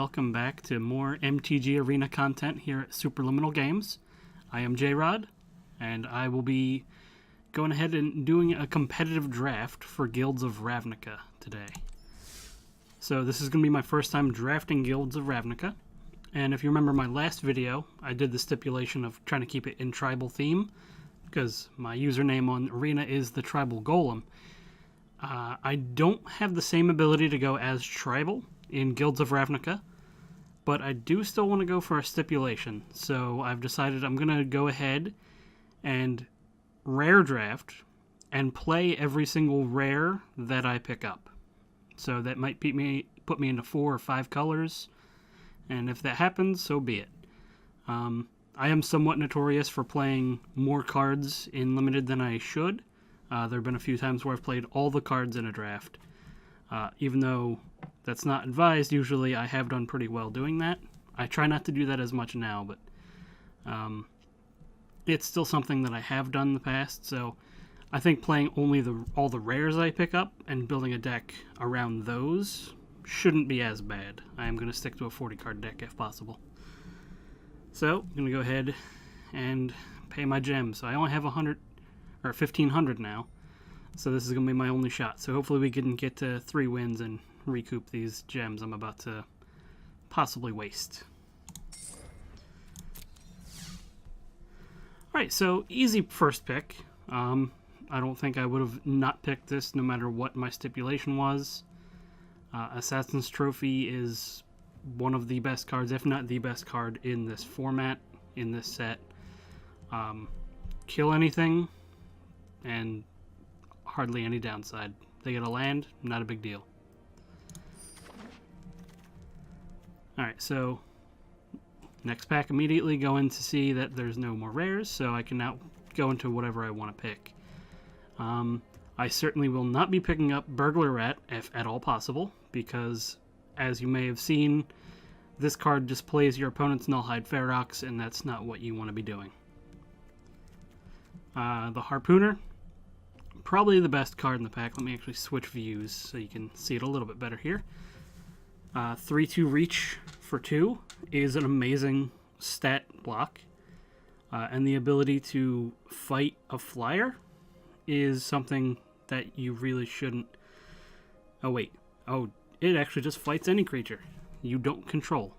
welcome back to more MTG Arena content here at Supraliminal Games. I am Jayrod, and I will be going ahead and doing a competitive draft for Guilds of Ravnica today. So this is going to be my first time drafting Guilds of Ravnica, and if you remember my last video, I did the stipulation of trying to keep it in tribal theme, because my username on Arena is the Tribal Golem. I don't have the same ability to go as tribal in Guilds of Ravnica, but I do still want to go for a stipulation. So I've decided I'm going to go ahead and rare draft and play every single rare that I pick up. So that might put me into 4 or 5 colors, and if that happens, so be it. I am somewhat notorious for playing more cards in Limited than I should. There have been a few times where I've played all the cards in a draft. Even though that's not advised, usually I have done pretty well doing that. I try not to do that as much now, but it's still something that I have done in the past, so I think playing only all the rares I pick up and building a deck around those shouldn't be as bad. I am going to stick to a 40-card deck if possible. So, I'm going to go ahead and pay my gems. So I only have 1,500 now. So this is going to be my only shot. So hopefully we can get to 3 wins and recoup these gems I'm about to possibly waste. Alright, so easy first pick. I don't think I would have not picked this no matter what my stipulation was. Assassin's Trophy is one of the best cards, if not the best card in this format, in this set. Kill anything, and hardly any downside. They get a land, not a big deal. Alright, so next pack, immediately go in to see that there's no more rares, so I can now go into whatever I want to pick. I certainly will not be picking up Burglar Rat if at all possible, because as you may have seen, this card displays your opponent's Nullhide Ferox, and that's not what you want to be doing. The Harpooner, probably the best card in the pack. Let me actually switch views so you can see it a little bit better here. 3/2 reach for 2 is an amazing stat block, and the ability to fight a flyer is something that you really shouldn't... Oh wait, it actually just fights any creature you don't control.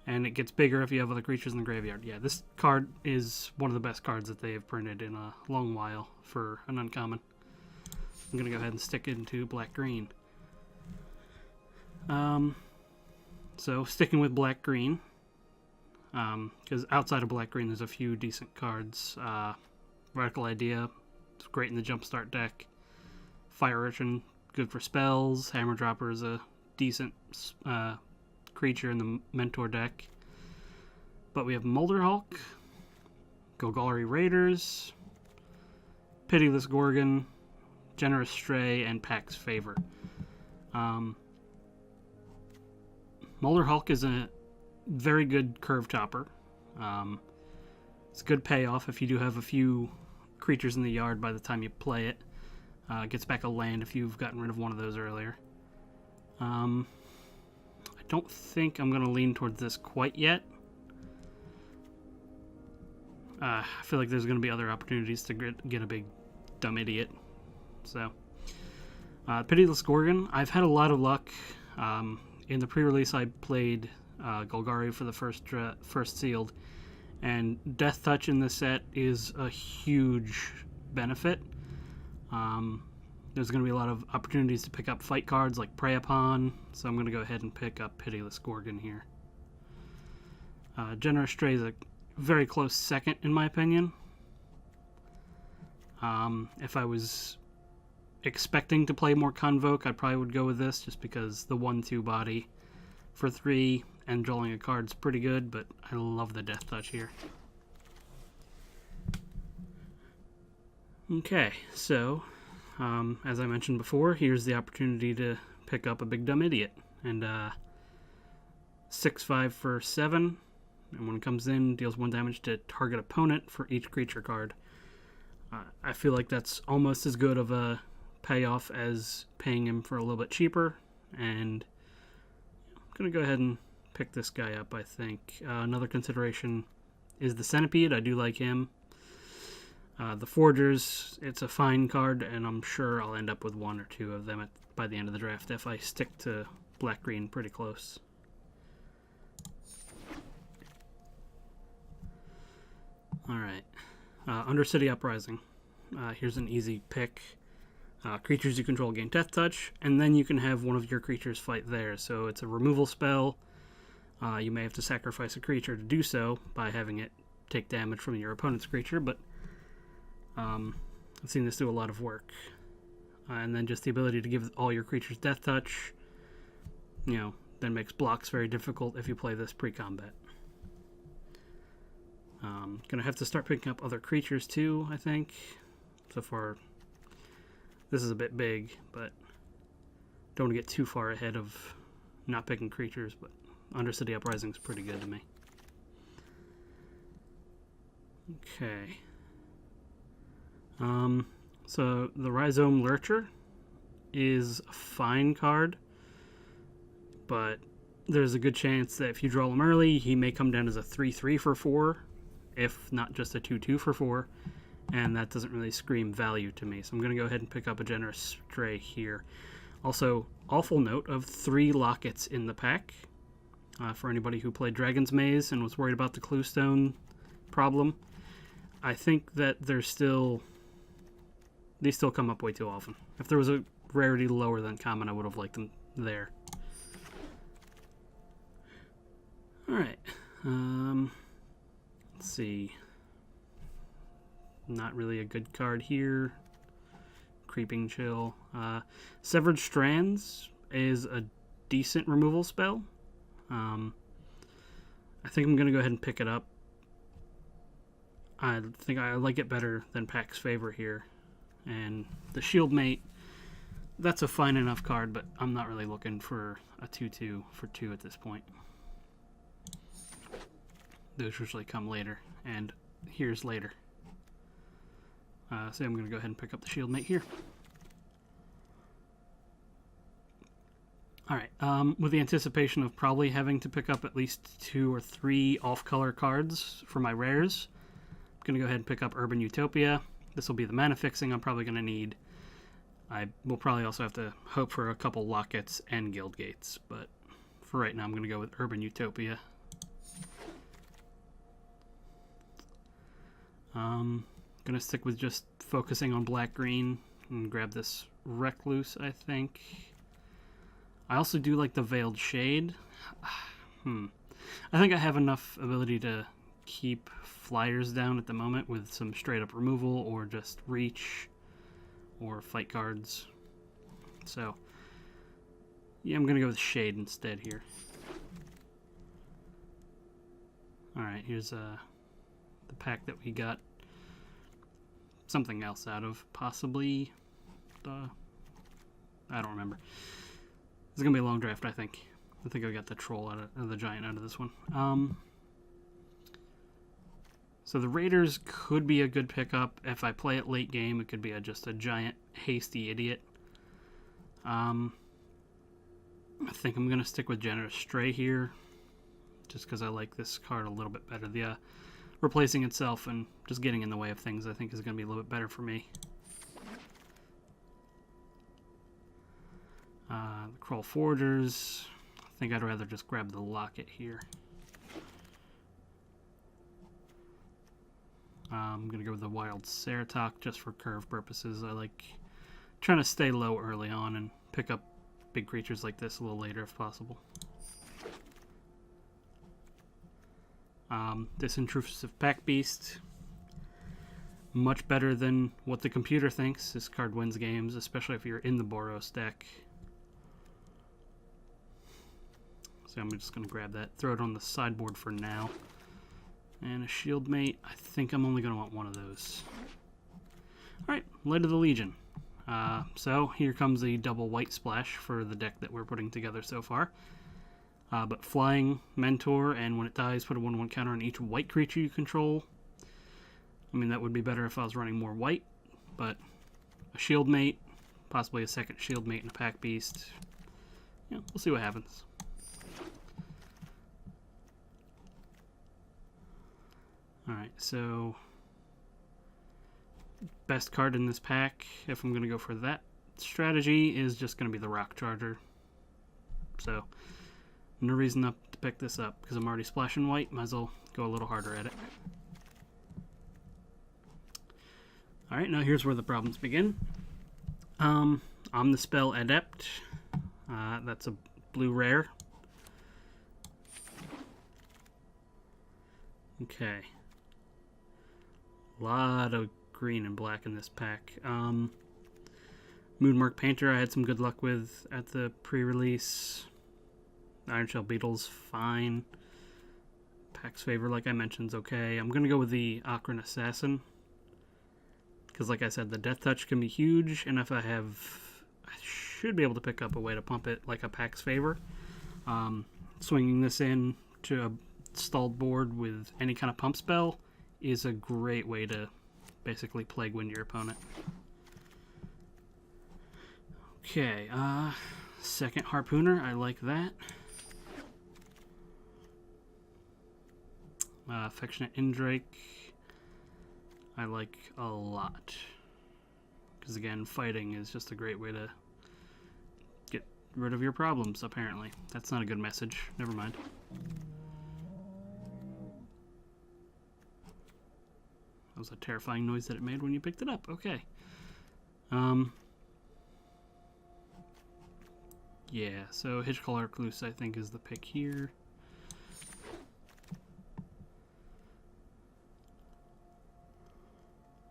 And it gets bigger if you have other creatures in the graveyard. Yeah, this card is one of the best cards that they have printed in a long while for an uncommon. I'm going to go ahead and stick it into black-green. So, sticking with black-green, because outside of black-green there's a few decent cards. Radical Idea, it's great in the Jumpstart deck. Fire Urchin, good for spells. Hammer Dropper is a decent creature in the Mentor deck. But we have Molderhulk, Golgari Raiders, Pitiless Gorgon, Generous Stray, and Pack's Favor. Molderhulk is a very good curve topper. It's a good payoff if you do have a few creatures in the yard by the time you play it. Gets back a land if you've gotten rid of one of those earlier. I don't think I'm going to lean towards this quite yet. I feel like there's going to be other opportunities to get a big dumb idiot. So, Pitiless Gorgon, I've had a lot of luck. In the pre-release I played Golgari for the first sealed, and Death Touch in this set is a huge benefit. There's going to be a lot of opportunities to pick up fight cards like Prey Upon, so I'm going to go ahead and pick up Pitiless Gorgon here. Generous Stray is a very close second in my opinion. If I was expecting to play more Convoke, I probably would go with this, just because the 1/2 body for 3 and drawing a card's pretty good, but I love the Death Touch here. Okay, so as I mentioned before, here's the opportunity to pick up a big dumb idiot. And 6/5 for 7, and when it comes in, deals 1 damage to target opponent for each creature card. I feel like that's almost as good of a payoff as paying him for a little bit cheaper, and going to go ahead and pick this guy up, I think. Another consideration is the Centipede. I do like him. The Forgers, it's a fine card, and I'm sure I'll end up with one or two of them by the end of the draft if I stick to black-green pretty close. Alright, Undercity Uprising. Here's an easy pick. Creatures you control gain Death Touch, and then you can have one of your creatures fight there. So it's a removal spell. You may have to sacrifice a creature to do so by having it take damage from your opponent's creature, but I've seen this do a lot of work. And then just the ability to give all your creatures Death Touch, then makes blocks very difficult if you play this pre-combat. Gonna have to start picking up other creatures too, I think. So far, this is a bit big, but don't want to get too far ahead of not picking creatures, but Undercity Uprising is pretty good to me. Okay. So the Rhizome Lurcher is a fine card, but there's a good chance that if you draw him early, he may come down as a 3/3 for 4, if not just a 2/2 for 4, and that doesn't really scream value to me. So I'm going to go ahead and pick up a Generous Stray here. Also, awful note of 3 Lockets in the pack. For anybody who played Dragon's Maze and was worried about the Cluestone problem, I think that these still come up way too often. If there was a rarity lower than common, I would have liked them there. Alright. Let's see. Not really a good card here. Creeping Chill. Severed Strands is a decent removal spell. I think I'm going to go ahead and pick it up. I think I like it better than Pack's Favor here. And the Shieldmate, that's a fine enough card, but I'm not really looking for a 2/2 for 2 at this point. Those usually come later, and here's later. So I'm going to go ahead and pick up the Shieldmate here. Alright, with the anticipation of probably having to pick up at least 2 or 3 off-color cards for my rares, I'm going to go ahead and pick up Urban Utopia. This will be the mana fixing I'm probably going to need. I will probably also have to hope for a couple Lockets and Guild Gates, but for right now I'm going to go with Urban Utopia. Going to stick with just focusing on black-green and grab this Recluse, I think. I also do like the Veiled Shade. I think I have enough ability to keep flyers down at the moment with some straight-up removal or just reach or fight cards. So, yeah, I'm going to go with Shade instead here. Alright, here's the pack that we got something else out of, possibly. I don't remember. It's going to be a long draft, I think. I think I got the Troll out of the Giant out of this one. So the Raiders could be a good pickup. If I play it late game, it could be just a giant, hasty idiot. I think I'm going to stick with Generous Stray here, just because I like this card a little bit better. The replacing itself and just getting in the way of things, I think, is going to be a little bit better for me. The Kroll Forgers. I think I'd rather just grab the Locket here. I'm going to go with the Wild Ceratok just for curve purposes. I like trying to stay low early on and pick up big creatures like this a little later if possible. This Intrusive Pack Beast, much better than what the computer thinks. This card wins games, especially if you're in the Boros deck. So I'm just going to grab that, throw it on the sideboard for now. And a Shieldmate, I think I'm only going to want one of those. Alright, Light of the Legion. So here comes a double white splash for the deck that we're putting together so far. But Flying, Mentor, and when it dies, put a 1/1 counter on each white creature you control. I mean, that would be better if I was running more white, but a Shieldmate, possibly a second Shieldmate and a Pack Beast. Yeah, we'll see what happens. Alright, so best card in this pack, if I'm going to go for that strategy, is just going to be the Rock Charger. So, no reason not to pick this up, because I'm already splashing white, might as well go a little harder at it. Alright, now here's where the problems begin. Omnispell Adept. That's a blue rare. Okay. A lot of green and black in this pack. Moonmark Painter I had some good luck with at the pre-release. Ironshell Beetle's fine. Pack's Favor, like I mentioned, is okay. I'm going to go with the Akron Assassin. Because like I said, the Death Touch can be huge, and if I should be able to pick up a way to pump it like a Pack's Favor. Swinging this in to a stalled board with any kind of pump spell is a great way to basically plague win your opponent. Okay, second Harpooner, I like that. Affectionate Indrake, I like a lot. Because again, fighting is just a great way to get rid of your problems, apparently. That's not a good message, never mind. That was a terrifying noise that it made when you picked it up, okay. Yeah, so Hitchcall Recluse I think is the pick here.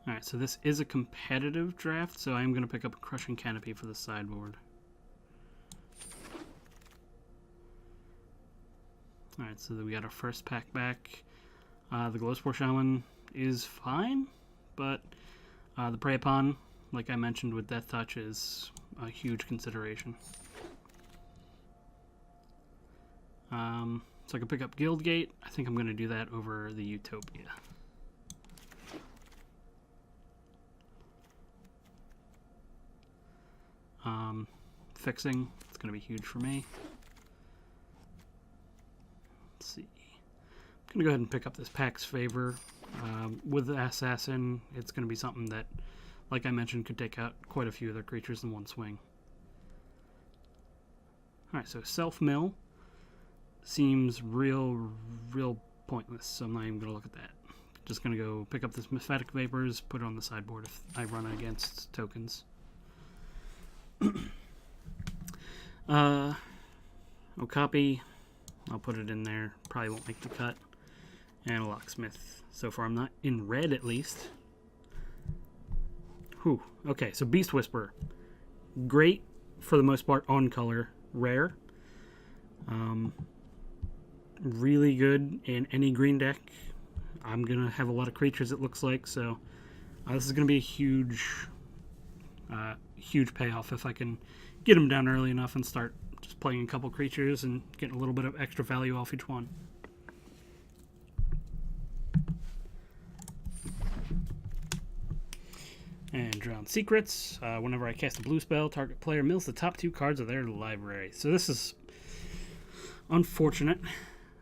Alright, so this is a competitive draft, so I'm going to pick up a Crushing Canopy for the sideboard. Alright, so we got our first pack back. The Glowspore Shaman is fine, but the Prey Upon, like I mentioned with Death Touch, is a huge consideration. So I can pick up Guildgate. I think I'm going to do that over the Utopia. Fixing, it's going to be huge for me. Let's see. I'm going to go ahead and pick up this Pack's Favor. With the Assassin, it's going to be something that, like I mentioned, could take out quite a few of their creatures in one swing. Alright, so Self-Mill seems real pointless, so I'm not even going to look at that. Just going to go pick up this Mephatic Vapors, put it on the sideboard if I run it against tokens. Okapi, I'll put it in there, probably won't make the cut. And a Locksmith. So far I'm not in red, at least. Whew. Okay, so Beast Whisperer. Great, for the most part, on color. Rare. Really good in any green deck. I'm going to have a lot of creatures, it looks like, so this is going to be a huge payoff if I can get them down early enough and start just playing a couple creatures and getting a little bit of extra value off each one. And Drowned Secrets. Whenever I cast a blue spell, target player mills the top 2 cards of their library. So this is unfortunate,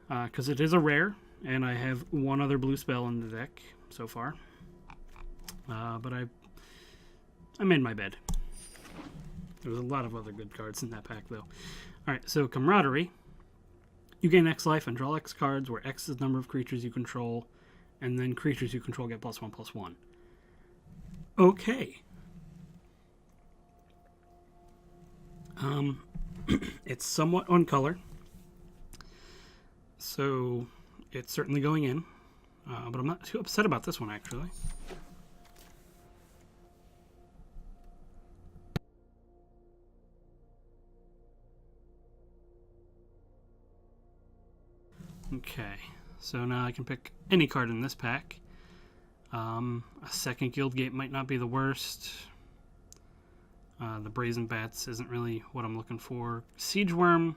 because it is a rare, and I have one other blue spell in the deck so far. But I made my bed. There's a lot of other good cards in that pack, though. Alright, so Camaraderie. You gain X life and draw X cards, where X is the number of creatures you control, and then creatures you control get +1/+1. Okay. It's somewhat on color, so it's certainly going in, but I'm not too upset about this one, actually. Okay, so now I can pick any card in this pack. A second Guildgate might not be the worst. The Brazen Bats isn't really what I'm looking for. Siege Worm,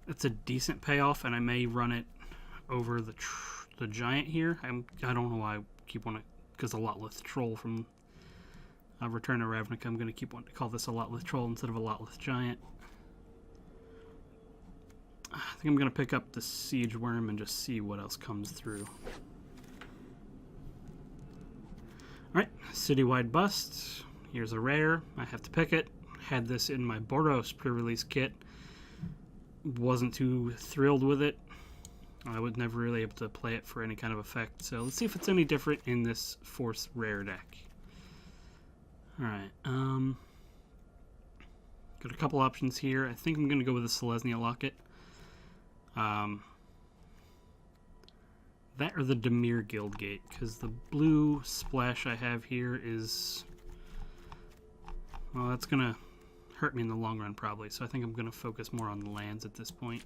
that's a decent payoff, and I may run it over the Giant here. I don't know why I keep wanting, because a Lotless Troll from Return to Ravnica, I'm going to keep wanting to call this a Lotless Troll instead of a Lotless Giant. I think I'm going to pick up the Siege Worm and just see what else comes through. Citywide Bust. Here's a rare. I have to pick it. Had this in my Boros pre-release kit. Wasn't too thrilled with it. I was never really able to play it for any kind of effect. So let's see if it's any different in this Force rare deck. Alright. Got a couple options here. I think I'm going to go with a Selesnya Locket. That or the Dimir Guildgate, because the blue splash I have here is... well, that's going to hurt me in the long run, probably. So I think I'm going to focus more on the lands at this point.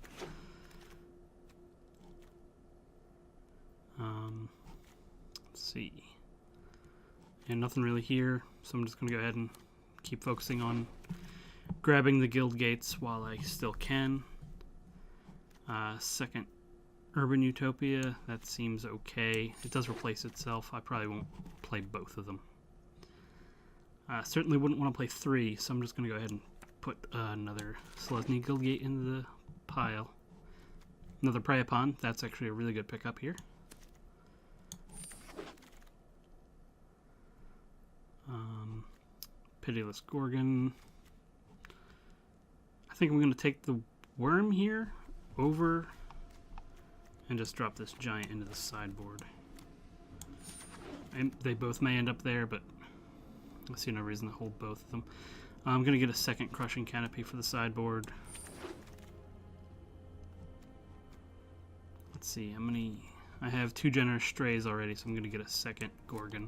Let's see. And nothing really here, so I'm just going to go ahead and keep focusing on grabbing the guild gates while I still can. Second Urban Utopia, that seems okay. It does replace itself. I probably won't play both of them. Certainly wouldn't want to play 3, so I'm just going to go ahead and put another Selesnya Guildgate into the pile. Another Prey Upon, that's actually a really good pickup here. Pitiless Gorgon. I think I'm going to take the worm here over and just drop this giant into the sideboard. And they both may end up there, but I see no reason to hold both of them. I'm going to get a second Crushing Canopy for the sideboard. Let's see, how many... I have 2 Generous Strays already, so I'm going to get a second Gorgon.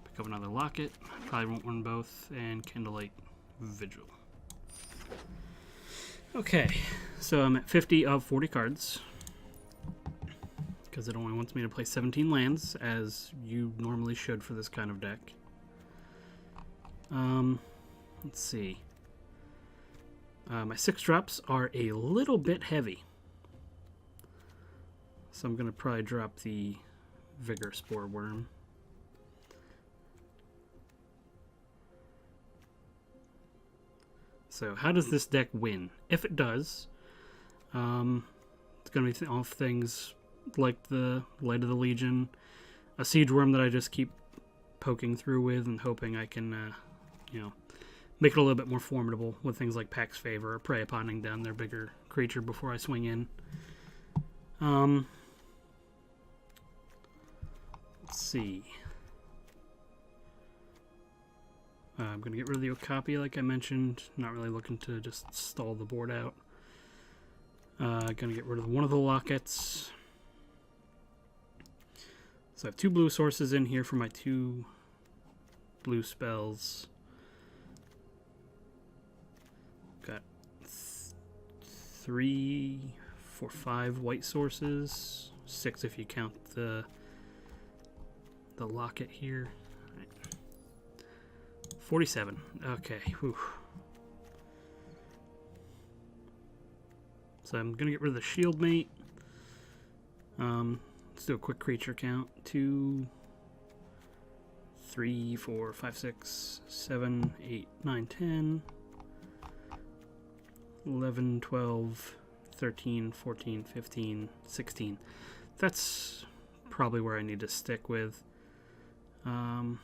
Pick up another Locket. Probably won't run both. And Candlelight Vigil. Okay, so I'm at 50 of 40 cards. Because it only wants me to play 17 lands, as you normally should for this kind of deck. Let's see. My 6-drops are a little bit heavy. So I'm going to probably drop the Vigor Spore Worm. So how does this deck win? If it does, it's going to be off things like the Light of the Legion, a Siege Worm that I just keep poking through with and hoping I can, you know, make it a little bit more formidable with things like Pax Favor or Prey Uponing down their bigger creature before I swing in. Let's see. I'm going to get rid of the Okapi, like I mentioned. Not really looking to just stall the board out. Going to get rid of one of the Lockets. So I have 2 blue sources in here for my 2 blue spells. Got 3, 4, 5 white sources. 6 if you count the Locket here. 47. Okay. Whew. So I'm going to get rid of the Shield Mate. Let's do a quick creature count. 2, 3, 4, 5, 6, 7, 8, 9, 10, 11, 12, 13, 14, 15, 16. That's probably where I need to stick with. Let's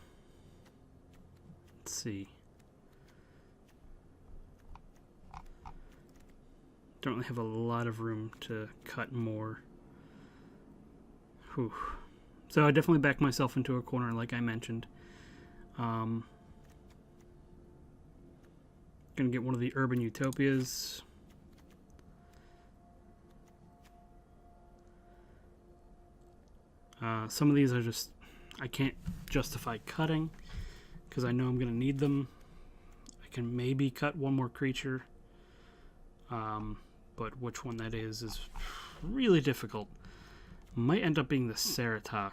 see. Don't really have a lot of room to cut more. Whew. So I definitely backed myself into a corner, like I mentioned. Gonna get one of the Urban Utopias. Some of these are just, I can't justify cutting because I know I'm going to need them. I can maybe cut one more creature, but which one that is really difficult. Might end up being the Ceratok,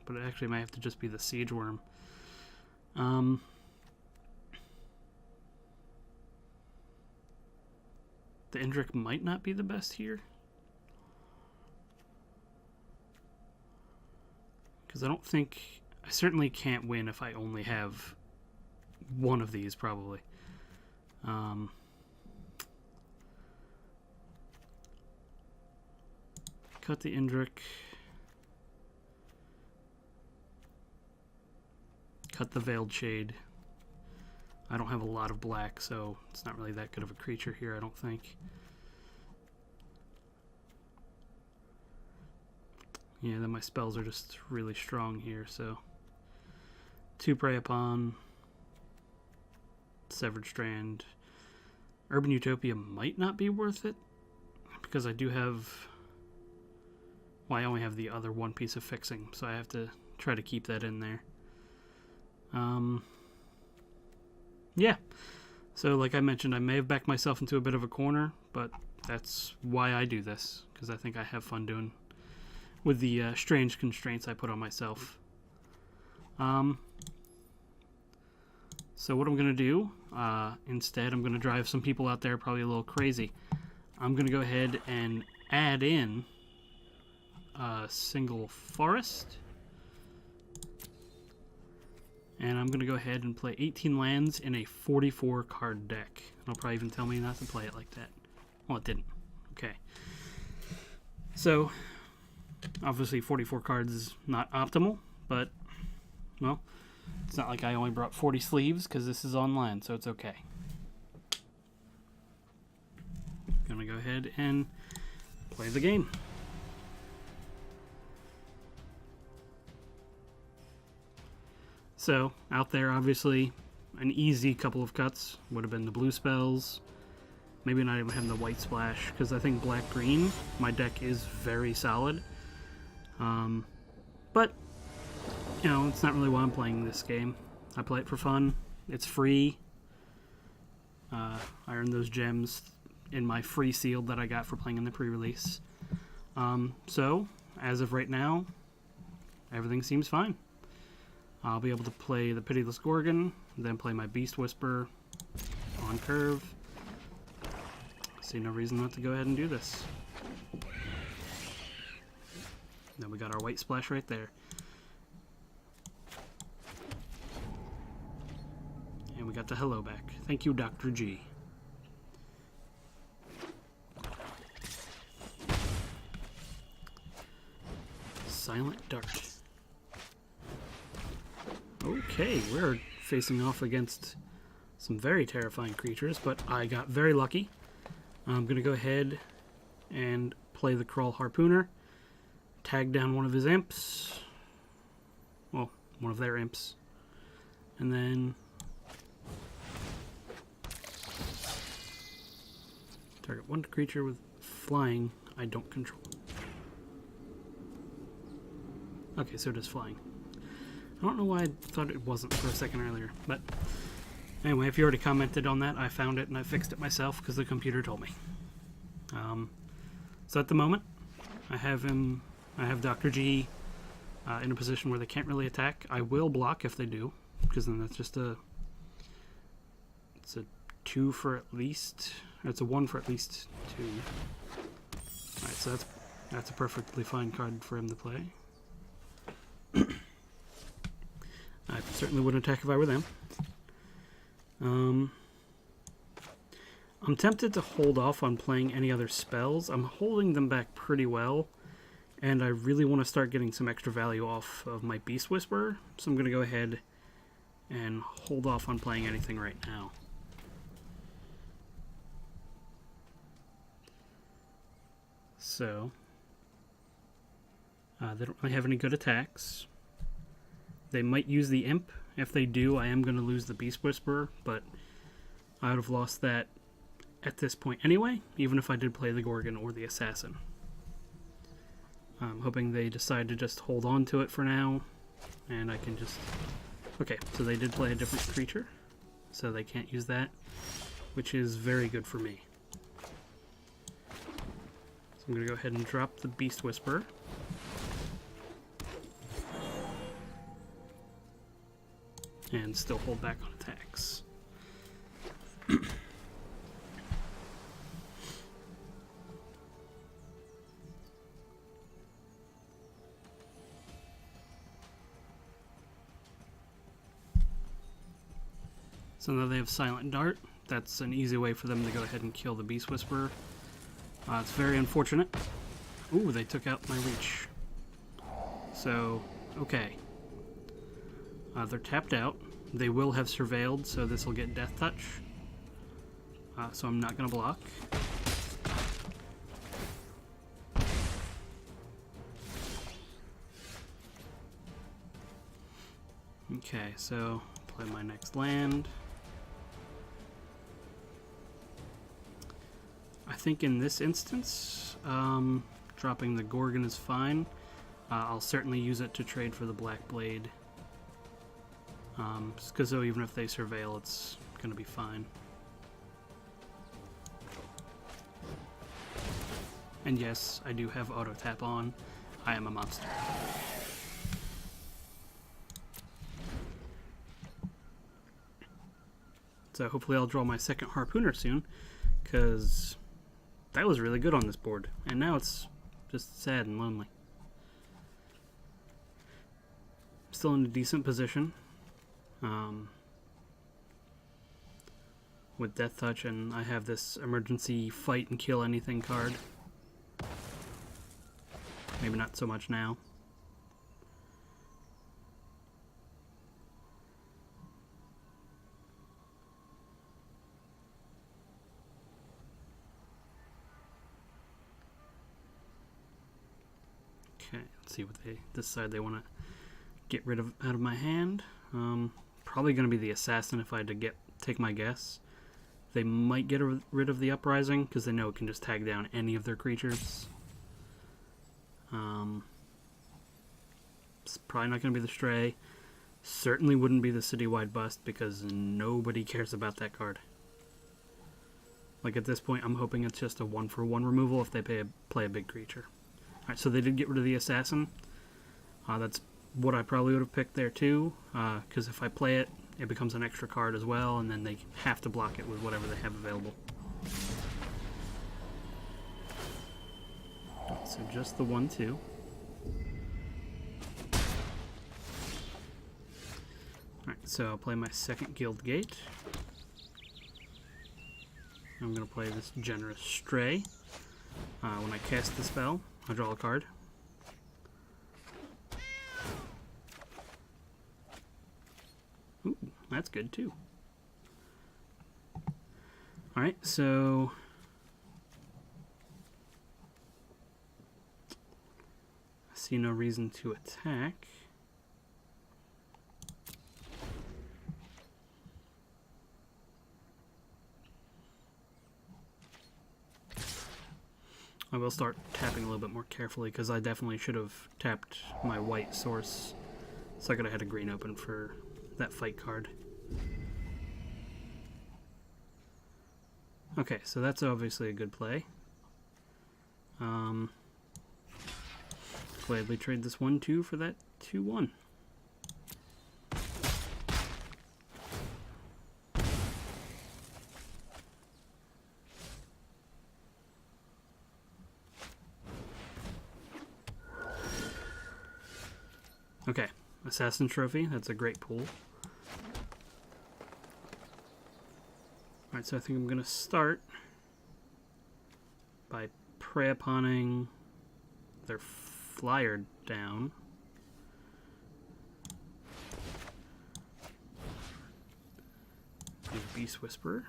but it actually might have to just be the Siege Worm. The Indrik might not be the best here, because I don't think, I certainly can't win if I only have one of these, probably. Cut the Indrik. Cut the Veiled Shade. I don't have a lot of black, so it's not really that good of a creature here, I don't think. Yeah, then my spells are just really strong here, so... 2 Prey Upon... Severed Strand. Urban Utopia might not be worth it, because I do have... Well, I only have the other one piece of fixing, so I have to try to keep that in there. Yeah. So, like I mentioned, I may have backed myself into a bit of a corner, but that's why I do this, because I think I have fun doing with the strange constraints I put on myself. So what I'm going to do, instead, I'm going to drive some people out there probably a little crazy. I'm going to go ahead and add in a single forest. And I'm going to go ahead and play 18 lands in a 44 card deck. It'll probably even tell me not to play it like that. Well, it didn't. Okay. So, obviously 44 cards is not optimal, but, well, it's not like I only brought 40 sleeves because this is online, so it's okay. I'm going to go ahead and play the game. So, out there, obviously, an easy couple of cuts would have been the blue spells. Maybe not even having the white splash, because I think black-green, my deck is very solid. But, you know, it's not really why I'm playing this game. I play it for fun. It's free. I earned those gems in my free sealed that I got for playing in the pre-release. So, as of right now, everything seems fine. I'll be able to play the Pitiless Gorgon, then play my Beast Whisper on curve. See no reason not to go ahead and do this. Then we got our white splash right there. And we got the hello back. Thank you, Dr. G. Silent Dart. Okay, we're facing off against some very terrifying creatures, but I got very lucky. I'm going to go ahead and play the Crawl Harpooner, tag down one of his imps, well, one of their imps, and then target one creature with flying I don't control. Okay, so it is flying. I don't know why I thought it wasn't for a second earlier, but anyway, if you already commented on that, I found it and I fixed it myself because the computer told me. So at the moment, I have Dr. G in a position where they can't really attack. I will block if they do, because then that's just it's a 2 for at least, or it's a 1 for at least 2. Alright, so that's a perfectly fine card for him to play. I certainly wouldn't attack if I were them. I'm tempted to hold off on playing any other spells. I'm holding them back pretty well, and I really want to start getting some extra value off of my Beast Whisperer, so I'm going to go ahead and hold off on playing anything right now. So, they don't really have any good attacks. They might use the Imp. If they do, I am going to lose the Beast Whisperer, but I would have lost that at this point anyway, even if I did play the Gorgon or the Assassin. I'm hoping they decide to just hold on to it for now, and I can just... Okay, so they did play a different creature, so they can't use that, which is very good for me. So I'm going to go ahead and drop the Beast Whisperer. And still hold back on attacks. So now they have Silent Dart. That's an easy way for them to go ahead and kill the Beast Whisperer. It's very unfortunate. Ooh, they took out my reach. So, okay. They're tapped out. They will have surveilled, so this will get Death Touch. So I'm not going to block. Okay, so play my next land. I think in this instance, dropping the Gorgon is fine. I'll certainly use it to trade for the Black Blade. Because even if they surveil, it's going to be fine. And yes, I do have auto tap on. I am a monster. So hopefully I'll draw my second Harpooner soon, because that was really good on this board. And now it's just sad and lonely. Still in a decent position. With Death Touch, and I have this emergency fight and kill anything card. Maybe not so much now. Okay, let's see what they decide they want to get rid of out of my hand. Probably going to be the Assassin if I had to take my guess. They might get rid of the Uprising because they know it can just tag down any of their creatures. It's probably not going to be the Stray. Certainly wouldn't be the Citywide Bust because nobody cares about that card. Like at this point, I'm hoping it's just a 1-for-1 removal if they play a big creature. Alright, so they did get rid of the Assassin. That's what I probably would have picked there too, because if I play it, it becomes an extra card as well, and then they have to block it with whatever they have available. So just the 1/2. Alright, so I'll play my second Guild Gate. I'm going to play this Generous Stray. When I cast the spell, I draw a card. Ooh, that's good too. Alright, so I see no reason to attack. I will start tapping a little bit more carefully because I definitely should have tapped my white source, so I could have had a green open for that fight card. Okay, so that's obviously a good play. Gladly trade this 1/2 for that 2/1. Okay, Assassin Trophy, that's a great pull. Alright, so I think I'm going to start by prey upon their flyer down. Beast Whisperer.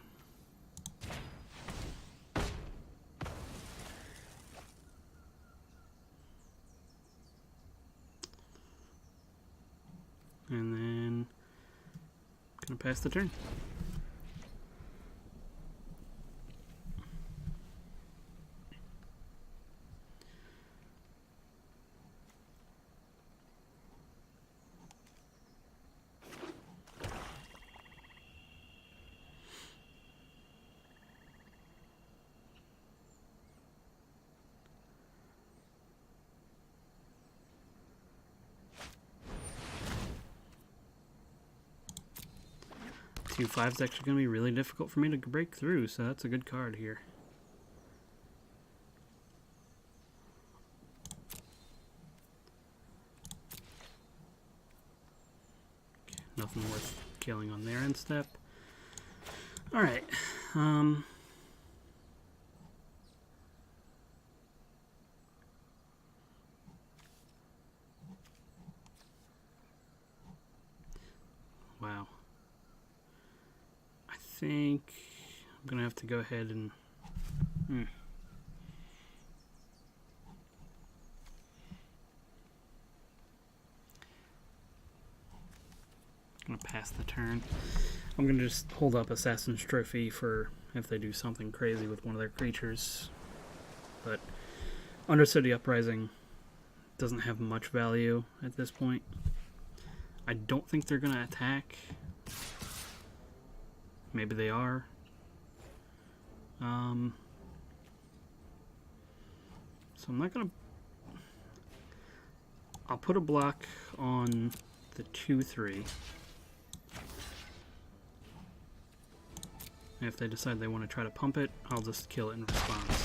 And then gonna pass the turn. Two 5's actually going to be really difficult for me to break through, so that's a good card here. Okay, nothing worth killing on their end step. Alright, think I'm going to have to go ahead and... I'm going to pass the turn. I'm going to just hold up Assassin's Trophy for if they do something crazy with one of their creatures. But Undercity Uprising doesn't have much value at this point. I don't think they're going to attack. Maybe they are. So I'm not going to... I'll put a block on the 2/3. And if they decide they want to try to pump it, I'll just kill it in response.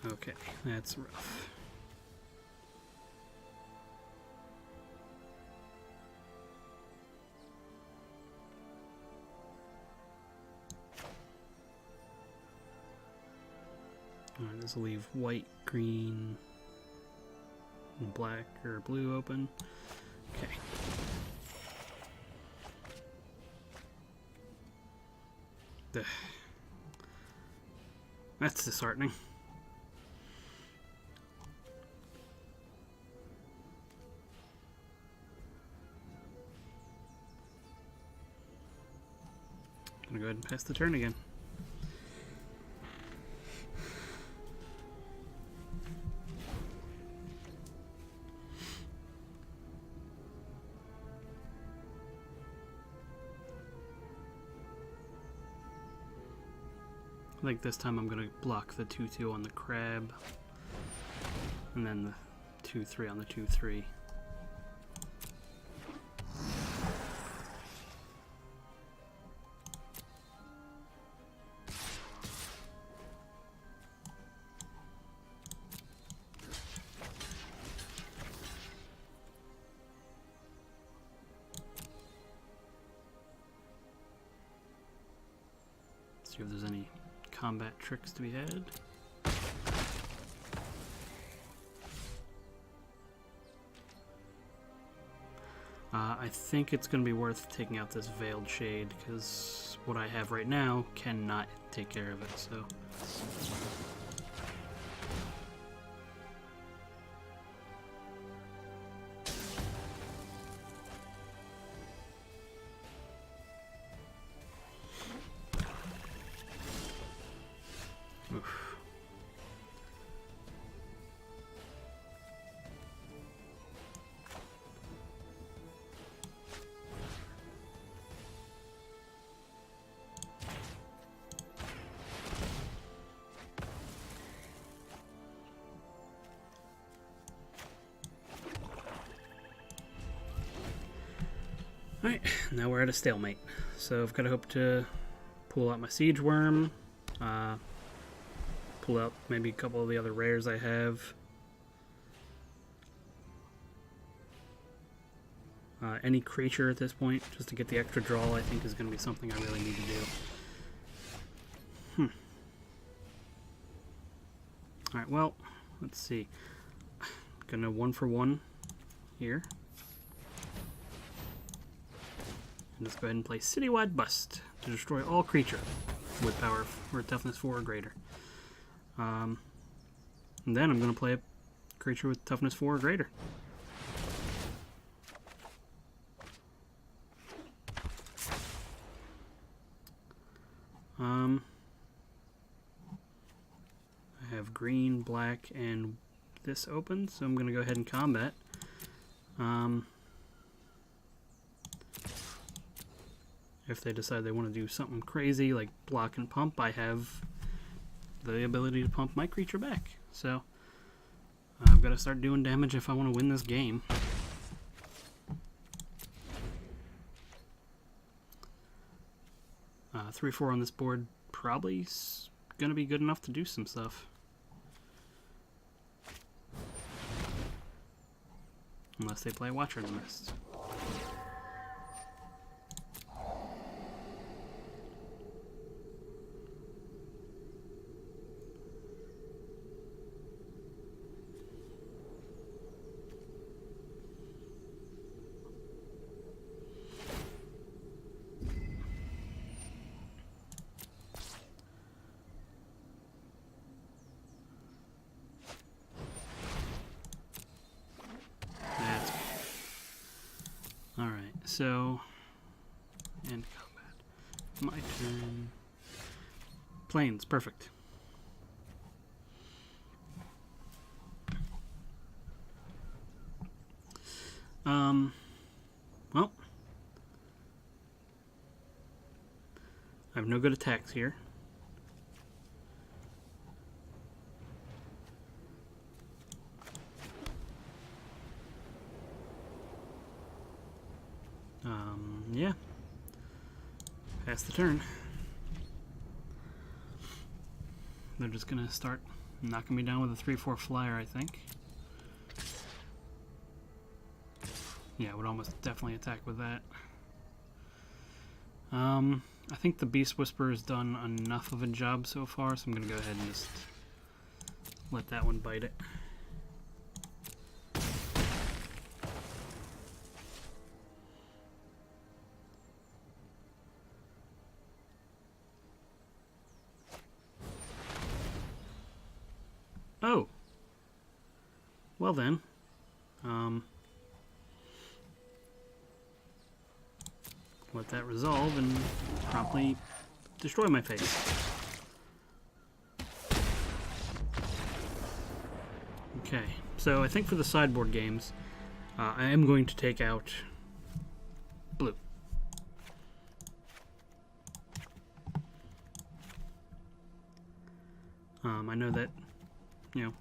Okay, that's rough. Alright, this will leave white, green, and black or blue open. Okay. That's disheartening. I'm gonna go ahead and pass the turn again. I think this time I'm going to block the 2/2 on the crab, and then the 2/3 on the 2/3. See if there's any combat tricks to be had. I think it's going to be worth taking out this Veiled Shade, because what I have right now cannot take care of it, so... Oof. Alright, now we're at a stalemate. So I've got to hope to pull out my Siege Worm, pull out maybe a couple of the other rares I have. Any creature at this point, just to get the extra draw, I think is going to be something I really need to do. Alright, well, let's see. Gonna 1-for-1 here. And just go ahead and play Citywide Bust to destroy all creature with power or toughness 4 or greater. And then I'm going to play a creature with toughness 4 or greater. I have green, black, and this open, so I'm going to go ahead and combat. If they decide they want to do something crazy like block and pump, I have the ability to pump my creature back. So I've got to start doing damage if I want to win this game. Uh, 3/4 on this board probably going to be good enough to do some stuff. Unless they play Watcher in the Mist. so... And combat. My turn. Planes, perfect. Well, I have no good attacks here. Yeah. Pass the turn. They're just gonna start knocking me down with a 3/4 flyer, I think. Yeah, I would almost definitely attack with that. I think the Beast Whisperer has done enough of a job so far, so I'm gonna go ahead and just let that one bite it. Oh! Well then. Let that resolve and promptly destroy my face. Okay, so I think for the sideboard games, I am going to take out blue. I know that, you know,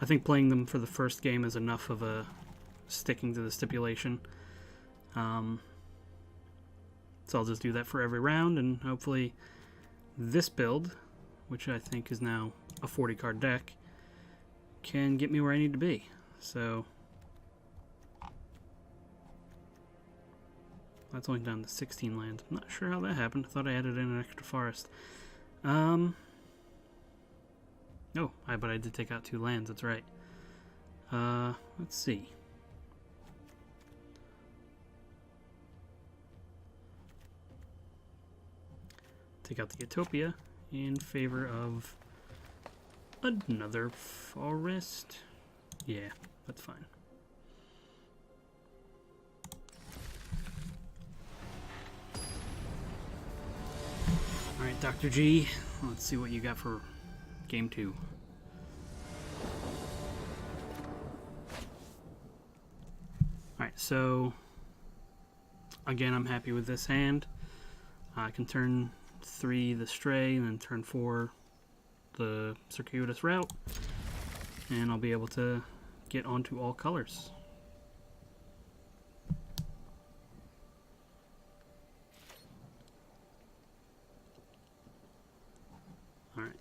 I think playing them for the first game is enough of a sticking to the stipulation. So I'll just do that for every round, and hopefully this build, which I think is now a 40-card deck, can get me where I need to be. So that's only down to 16 lands. I'm not sure how that happened. I thought I added in an extra forest. Oh, but I did take out 2 lands, that's right. Let's see. Take out the Utopia in favor of another forest. Yeah, that's fine. Alright, Dr. G, let's see what you got for game 2. Alright, so again, I'm happy with this hand. I can turn 3 the Stray, and then turn 4 the Circuitous Route, and I'll be able to get onto all colors. Alright.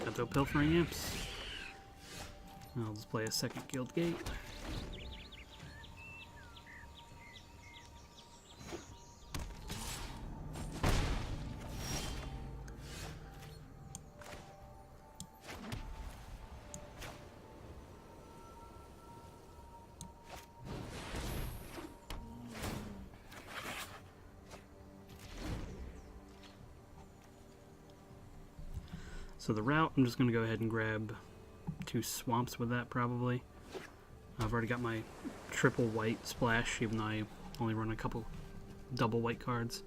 Got the Pilfering Imps. I'll just play a second Guild Gate. So the route, I'm just going to go ahead and grab 2 swamps with that, probably. I've already got my triple white splash, even though I only run a couple double white cards.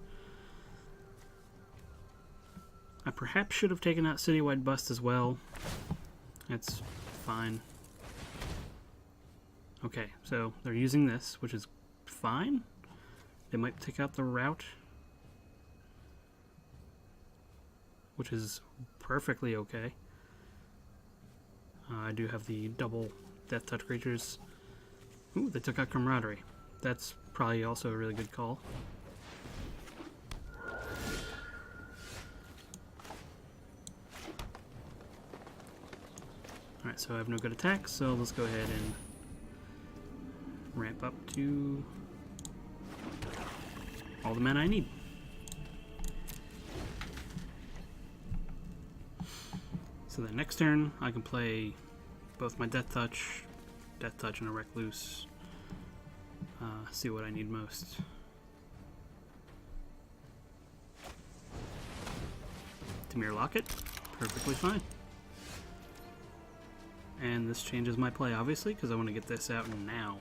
I perhaps should have taken out Citywide Bust as well. That's fine. Okay, so they're using this, which is fine. They might take out the route, which is perfectly okay. I do have the double Death Touch creatures. Ooh, they took out Camaraderie. That's probably also a really good call. Alright, so I have no good attacks, so let's go ahead and ramp up to all the mana I need. So the next turn, I can play both my Death Touch, and a Recluse. See what I need most. Dimir Locket, Perfectly fine. And this changes my play, obviously, because I want to get this out now.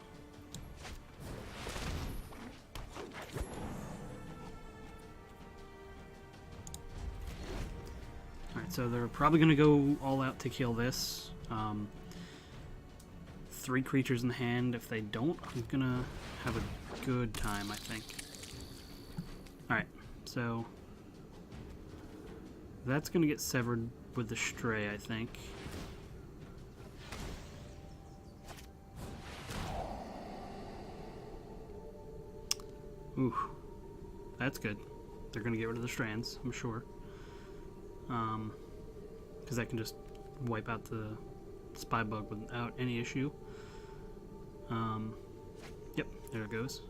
Alright, so they're probably going to go all out to kill this. 3 creatures in hand. If they don't, I'm going to have a good time, I think. Alright, so that's going to get severed with the Stray, I think. Ooh, that's good. They're going to get rid of the Strands, I'm sure. Because that can just wipe out the Spy Bug without any issue. Yep, there it goes.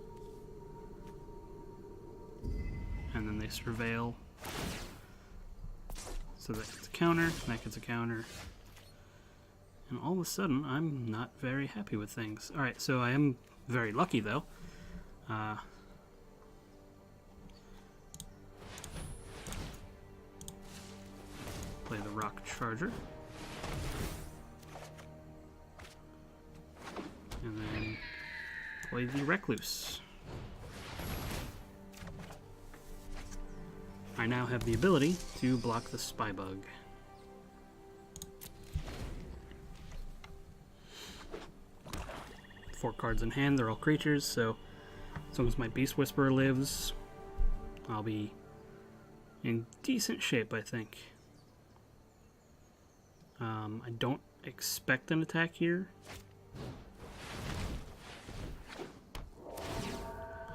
And then they Surveil. So that gets a counter, that gets a counter. And all of a sudden, I'm not very happy with things. Alright, so I am very lucky, though. Play the Rock Charger. And then play the Recluse. I now have the ability to block the Spy Bug. Four cards in hand, they're all creatures, so as long as my Beast Whisperer lives, I'll be in decent shape, I think. I don't expect an attack here.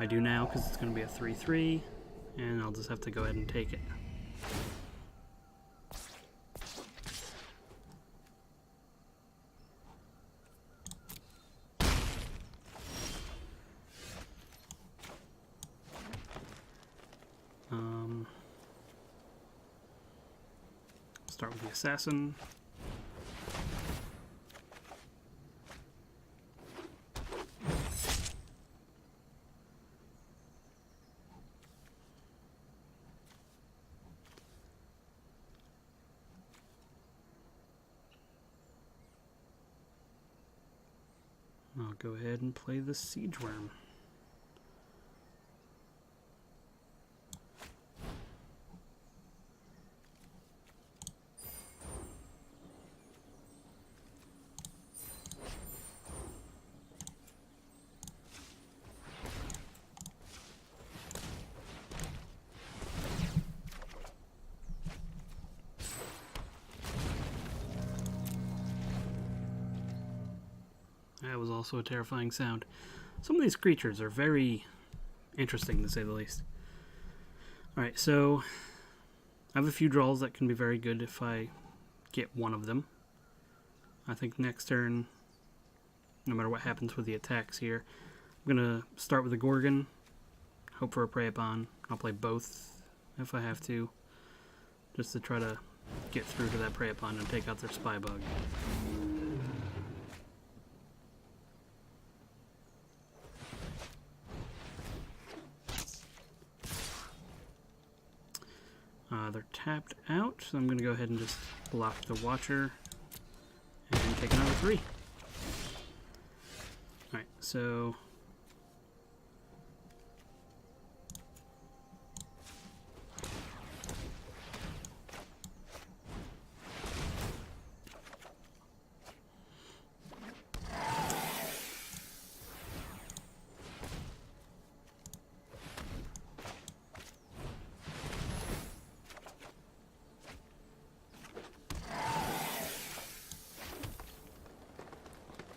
I do now because it's going to be a 3/3, and I'll just have to go ahead and take it. Start with the Assassin. I'll go ahead and play the Siege Worm. That was also a terrifying sound. Some of these creatures are very interesting, to say the least. Alright, so I have a few draws that can be very good if I get one of them. I think next turn, no matter what happens with the attacks here, I'm going to start with a Gorgon, hope for a Prey Upon. I'll play both if I have to, just to try to get through to that Prey Upon and take out their Spy Bug. They're tapped out, so I'm going to go ahead and just block the Watcher and take another 3. Alright, so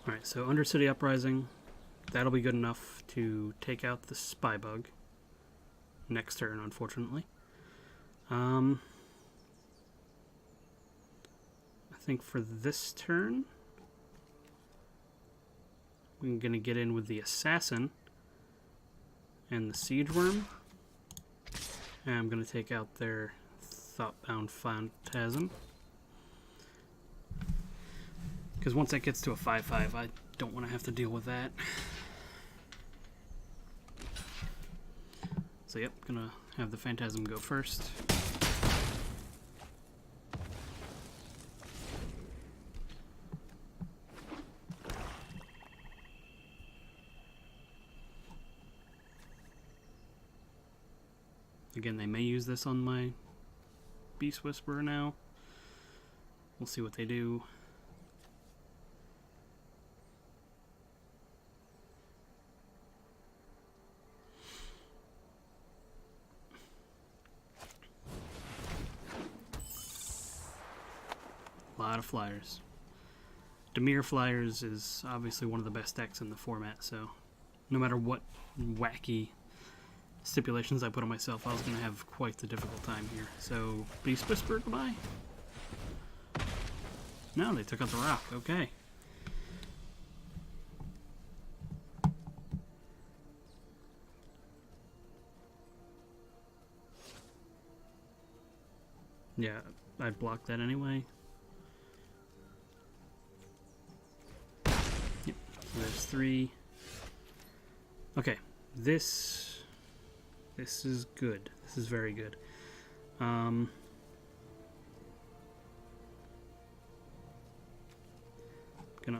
Alright, so Undercity Uprising, that'll be good enough to take out the Spy Bug next turn, unfortunately. I think for this turn, we're going to get in with the Assassin and the Siege Worm. And I'm going to take out their Thoughtbound Phantasm. Because once that gets to a 5/5, I don't want to have to deal with that. So yep, gonna have the Phantasm go first. Again, they may use this on my Beast Whisperer now. We'll see what they do. A lot of flyers. Dimir Flyers is obviously one of the best decks in the format, so no matter what wacky stipulations I put on myself, I was going to have quite the difficult time here. So, Beast Whisper, goodbye. No, they took out the rock. Okay. Yeah, I'd block that anyway. Yep, so there's 3. Okay, this is good. This is very good. Gonna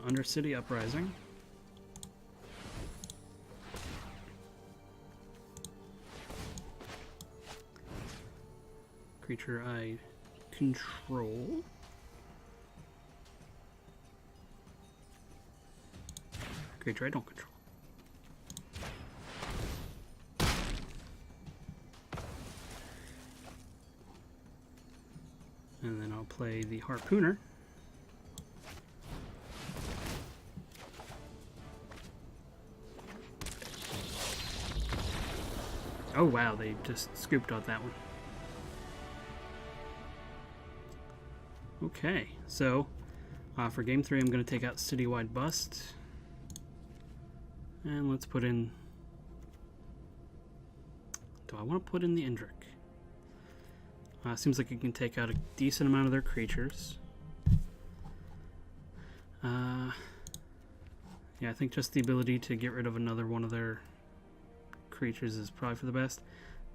Undercity Uprising. Creature I control. Creature I don't control. And then I'll play the Harpooner. Oh wow, they just scooped out that one. Okay, so for game 3 I'm going to take out Citywide Bust. And let's put in... Do I want to put in the Indrik? Seems like it can take out a decent amount of their creatures. Yeah, I think just the ability to get rid of another one of their creatures is probably for the best.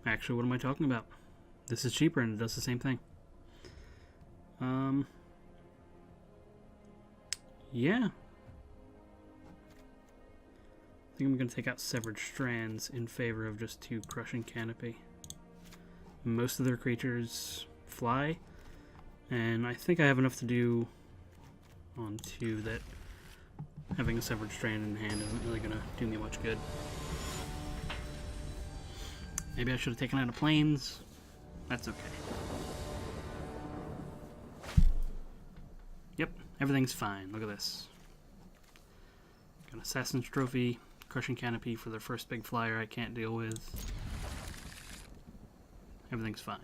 Actually, what am I talking about? This is cheaper and it does the same thing. Yeah. I think I'm going to take out Severed Strands in favor of just 2 Crushing Canopy. Most of their creatures fly, and I think I have enough to do on 2 that having a Severed Strand in hand isn't really going to do me much good. Maybe I should have taken out a Plains. That's okay. Yep, everything's fine. Look at this. Got an Assassin's Trophy, Crushing Canopy for their first big flyer I can't deal with. Everything's fine.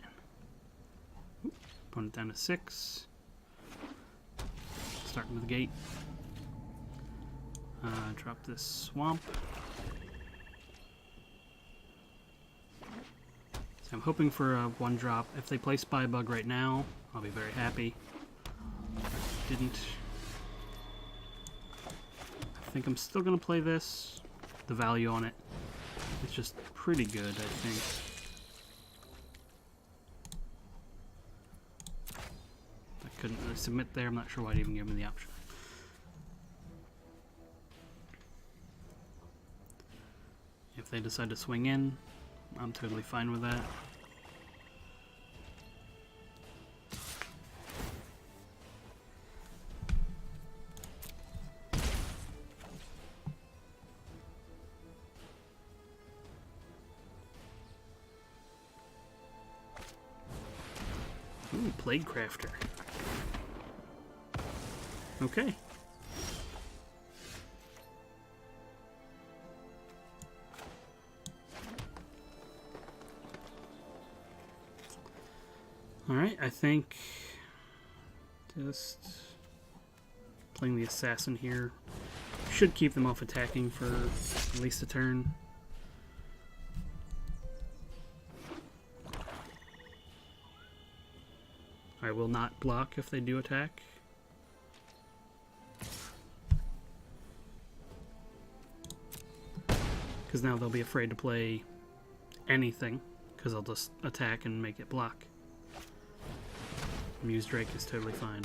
Opponent down to 6. Starting with the gate. Drop this swamp. So I'm hoping for a 1-drop. If they play Spybug right now, I'll be very happy. Didn't. I think I'm still going to play this. The value on it is just pretty good, I think. I couldn't really submit there. I'm not sure why I'd even give me the option. If they decide to swing in, I'm totally fine with that. Ooh, Plague Crafter. Okay. Alright, I think just playing the Assassin here should keep them off attacking for at least a turn. I will not block if they do attack. Because now they'll be afraid to play anything, because I'll just attack and make it block. Muse Drake is totally fine.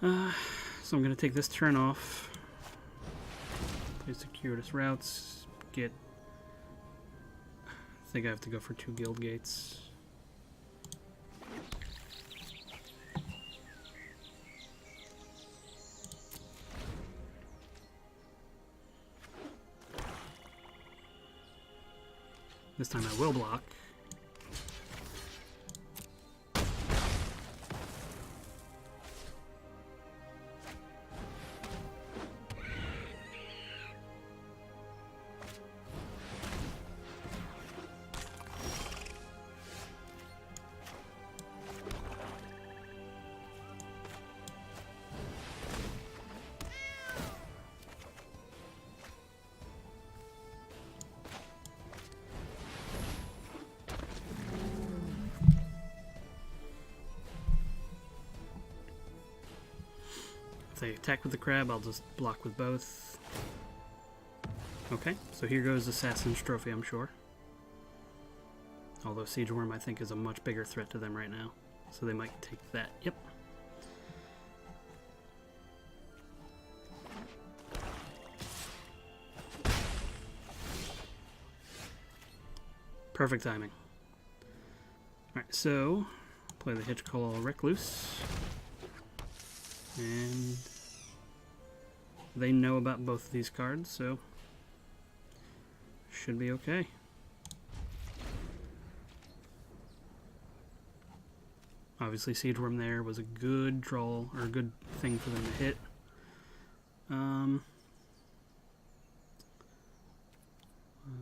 So I'm going to take this turn off. Play circuitous routes. Get... I think I have to go for 2 guild gates. This time I will block. If they attack with the crab, I'll just block with both. Okay, so here goes Assassin's Trophy, I'm sure. Although Siege Worm, I think, is a much bigger threat to them right now. So they might take that. Yep. Perfect timing. Alright, so play the Hitchcall Recluse. And they know about both of these cards, so should be okay. Obviously, Siege Worm there was a good draw, or a good thing for them to hit.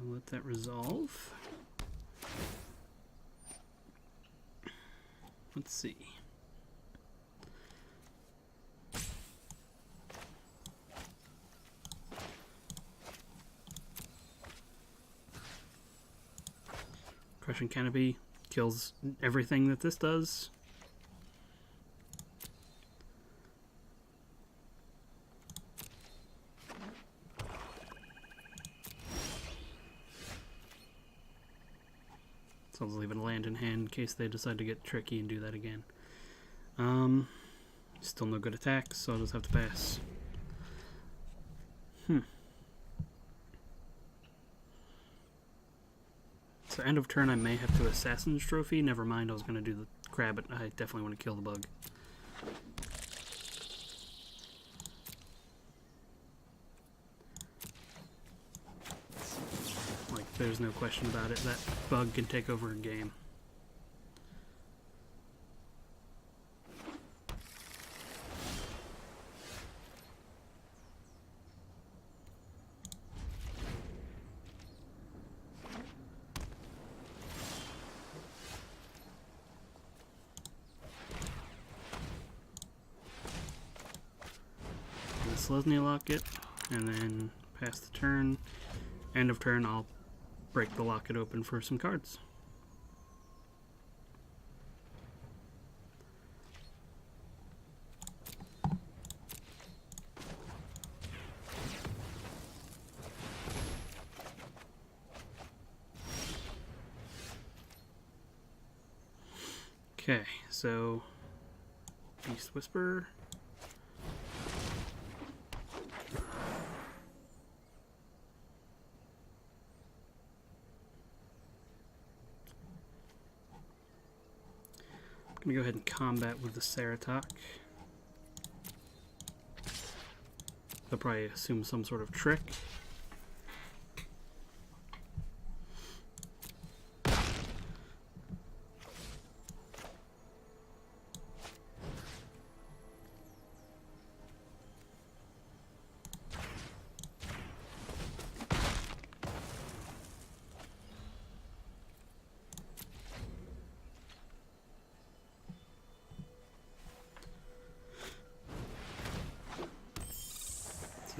Let that resolve. Let's see. Crushing Canopy kills everything that this does. So I'll just leave it a land in hand in case they decide to get tricky and do that again. Still no good attacks, so I'll just have to pass. So end of turn I may have to Assassin's Trophy. Never mind, I was going to do the crab, but I definitely want to kill the bug. Like, there's no question about it. That bug can take over a game. Selesnya Locket, and then pass the turn. End of turn, I'll break the locket open for some cards. Okay, so Beast Whisper. I'm going to go ahead and combat with the Ceratok. They'll probably assume some sort of trick.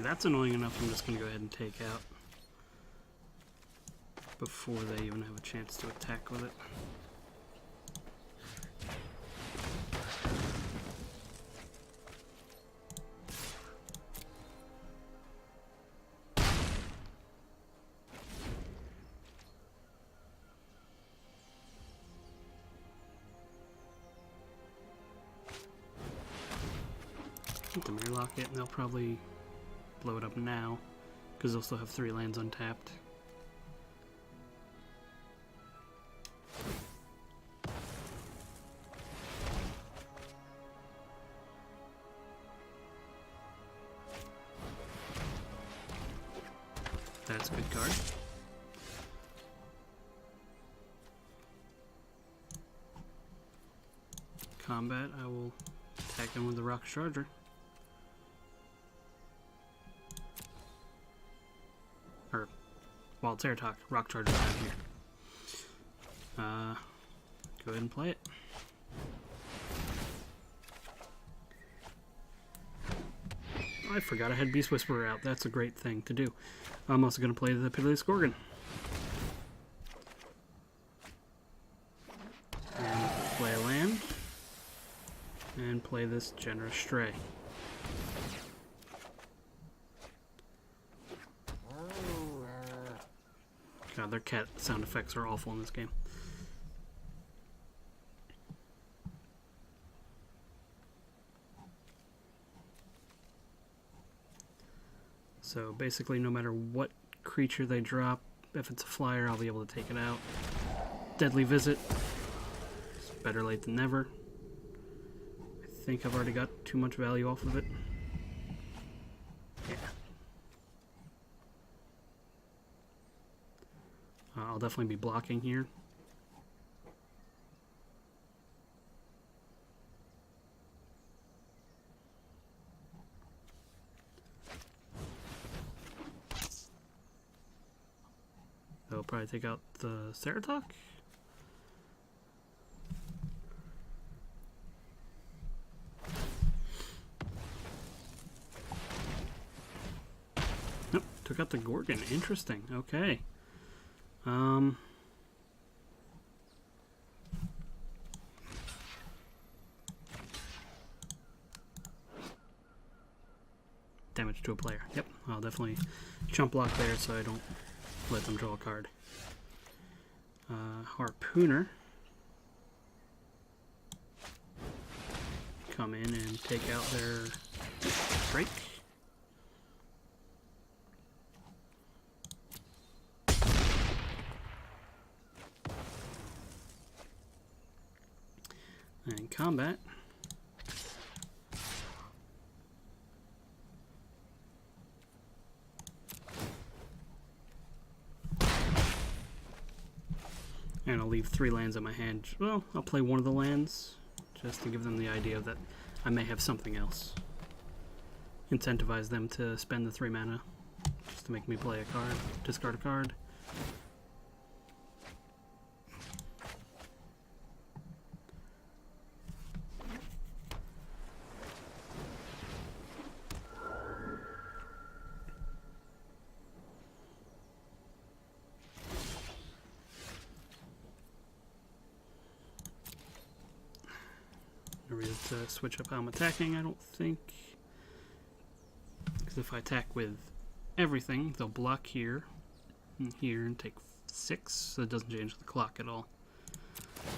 That's annoying enough. I'm just going to go ahead and take out before they even have a chance to attack with it. The Mirror Locket, and they'll probably blow it up now, because they'll still have 3 lands untapped. That's a good card. Combat, I will attack him with the Rock Charger. Or, well, it's Air Talk. Rock Charger down here. Go ahead and play it. I forgot I had Beast Whisperer out. That's a great thing to do. I'm also going to play the Pitiless Gorgon. And play a land. And play this Generous Stray. God, their cat sound effects are awful in this game. So basically, no matter what creature they drop, if it's a flyer, I'll be able to take it out. Deadly Visit. It's better late than never. I think I've already got too much value off of it. Yeah. I'll definitely be blocking here. They'll probably take out the Ceratok. Nope, took out the Gorgon. Interesting. Okay. Damage to a player. Yep, I'll definitely chump block there so I don't let them draw a card. Harpooner. Come in and take out their break. And combat. And I'll leave 3 lands in my hand. Well, I'll play one of the lands just to give them the idea that I may have something else. Incentivize them to spend the 3 mana just to make me play a card, discard a card. No reason to switch up how I'm attacking, I don't think. Because if I attack with everything, they'll block here and here and take 6, so it doesn't change the clock at all.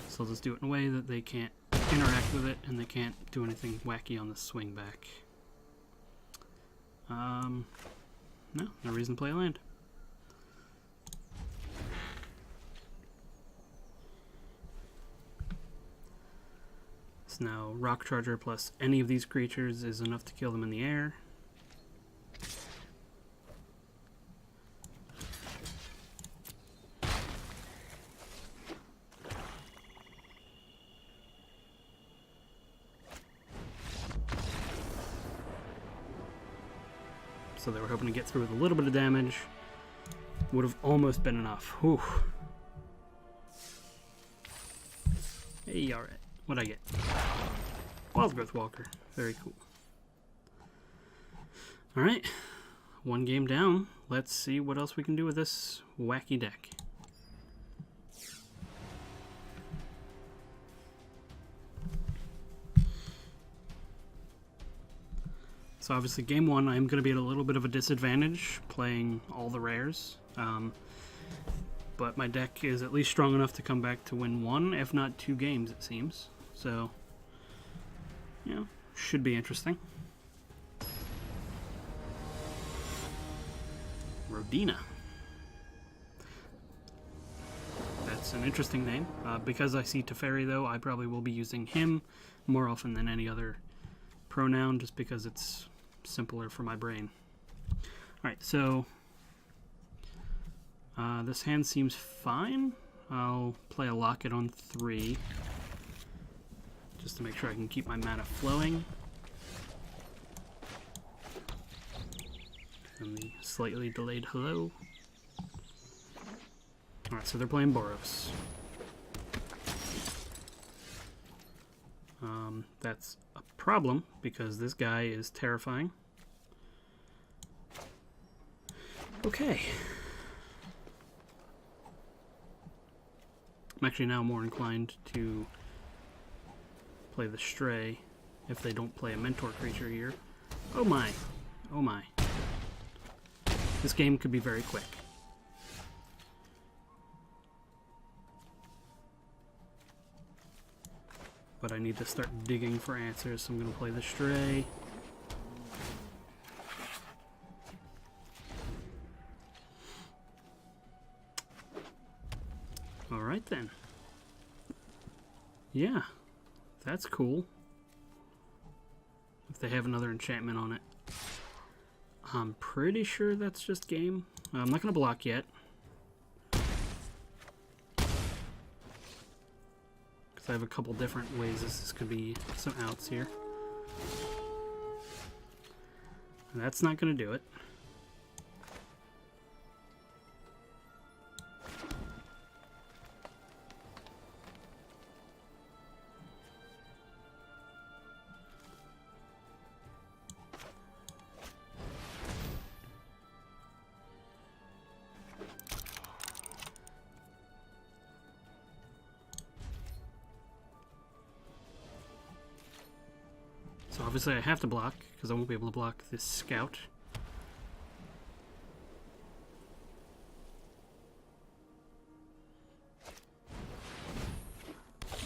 So I'll just do it in a way that they can't interact with it and they can't do anything wacky on the swing back. No reason to play a land. Now, Rock Charger plus any of these creatures is enough to kill them in the air. So they were hoping to get through with a little bit of damage. Would have almost been enough. Whew. Hey, alright. What'd I get? Wildgrowth Walker. Very cool. Alright. 1 game down. Let's see what else we can do with this wacky deck. So obviously game 1 I'm going to be at a little bit of a disadvantage playing all the rares. But my deck is at least strong enough to come back to win 1, if not 2 games, it seems. So, you know, should be interesting. Dina. That's an interesting name. Because I see Teferi, though, I probably will be using him more often than any other pronoun, just because it's simpler for my brain. Alright, so this hand seems fine. I'll play a Locket on 3, just to make sure I can keep my mana flowing. And the slightly delayed hello. Alright, so they're playing Boros. That's a problem, because this guy is terrifying. Okay. I'm actually now more inclined to play the Stray if they don't play a mentor creature here. Oh my. Oh my. This game could be very quick. But I need to start digging for answers, so I'm going to play the Stray. Alright then. Yeah, that's cool. If they have another enchantment on it. I'm pretty sure that's just game. I'm not going to block yet. Because I have a couple different ways this could be some outs here. And that's not going to do it. So obviously I have to block, because I won't be able to block this scout.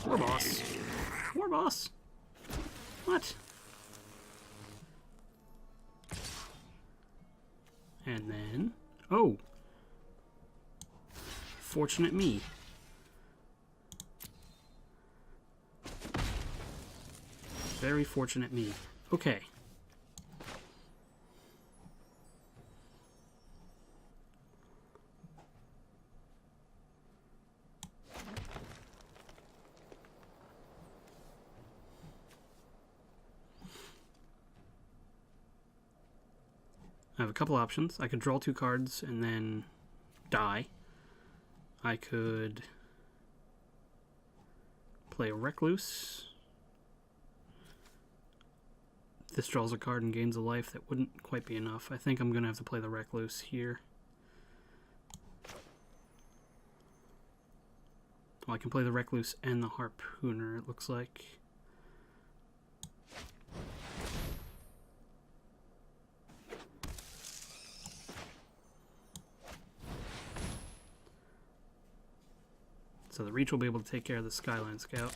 War boss. War boss. What? And then... oh! Fortunate me. Very fortunate me. Okay. I have a couple options. I could draw 2 cards and then die. I could play a Recluse. This draws a card and gains a life. That wouldn't quite be enough. I think I'm going to have to play the Recluse here. Well, I can play the Recluse and the Harpooner, it looks like. So the Reach will be able to take care of the Skyline Scout.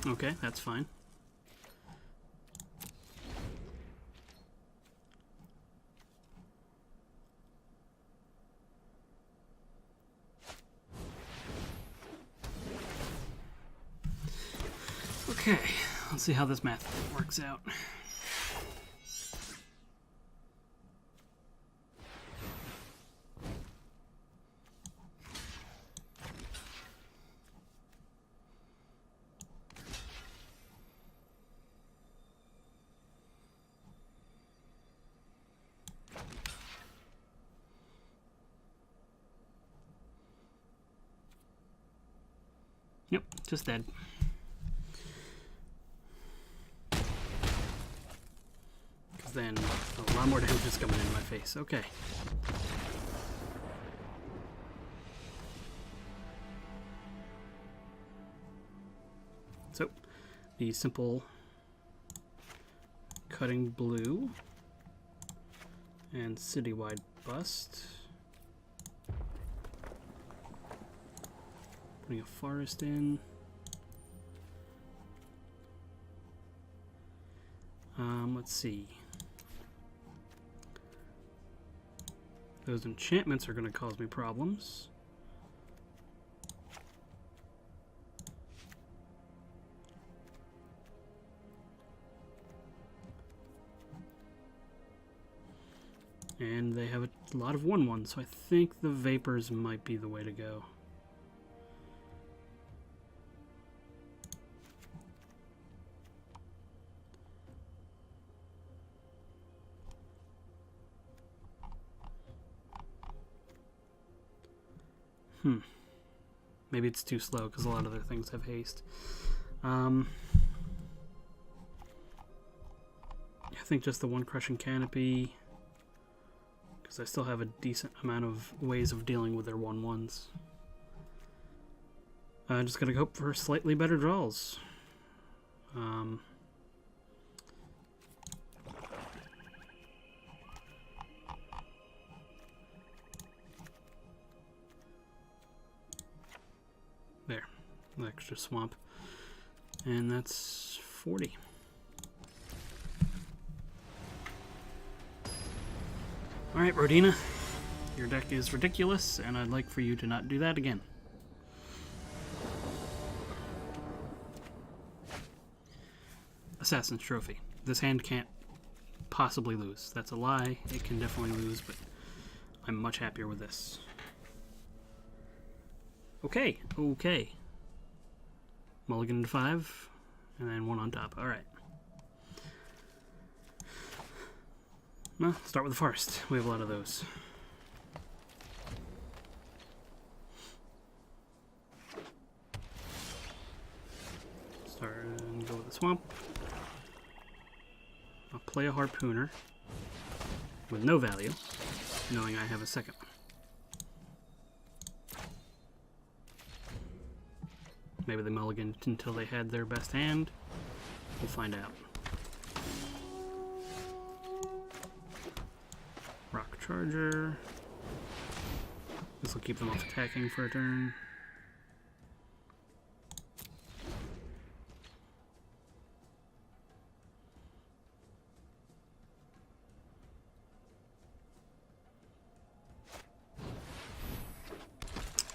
Okay, that's fine. Okay, let's see how this math works out. Yep, just dead. Because then a lot more damage is coming in my face. Okay. So, the simple cutting blue and citywide bust. Putting a forest in. Let's see. Those enchantments are going to cause me problems. And they have a lot of 1/1, so I think the Vapors might be the way to go. Maybe it's too slow because a lot of their things have haste. I think just the one Crushing Canopy, because I still have a decent amount of ways of dealing with their 1/1s. I'm just going to hope for slightly better draws. There, the extra swamp. And that's 40. Alright, Rodina, your deck is ridiculous, and I'd like for you to not do that again. Assassin's Trophy. This hand can't possibly lose. That's a lie. It can definitely lose, but I'm much happier with this. Okay, okay. Mulligan to 5, and then 1 on top. Alright. Well, start with the forest. We have a lot of those. Start and go with the swamp. I'll play a harpooner with no value, knowing I have a second one. Maybe they mulliganed until they had their best hand. We'll find out. Rock Charger. This will keep them off attacking for a turn.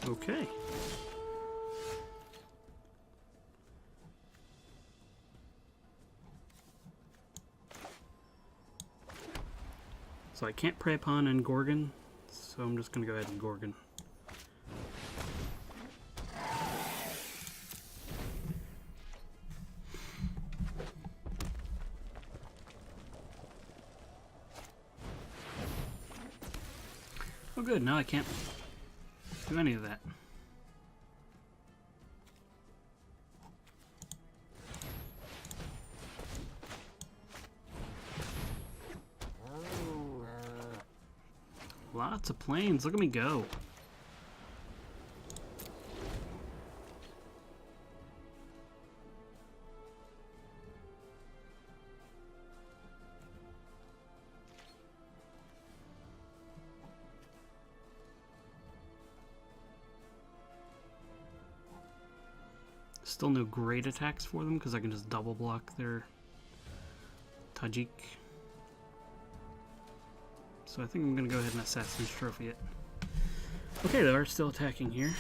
Okay. So I can't prey upon and Gorgon, so I'm just going to go ahead and Gorgon. Oh good, now I can't do any of that. Lots of planes. Look at me go. Still no great attacks for them because I can just double block their Tajik. So I think I'm going to go ahead and Assassin's Trophy it. Okay, they are still attacking here.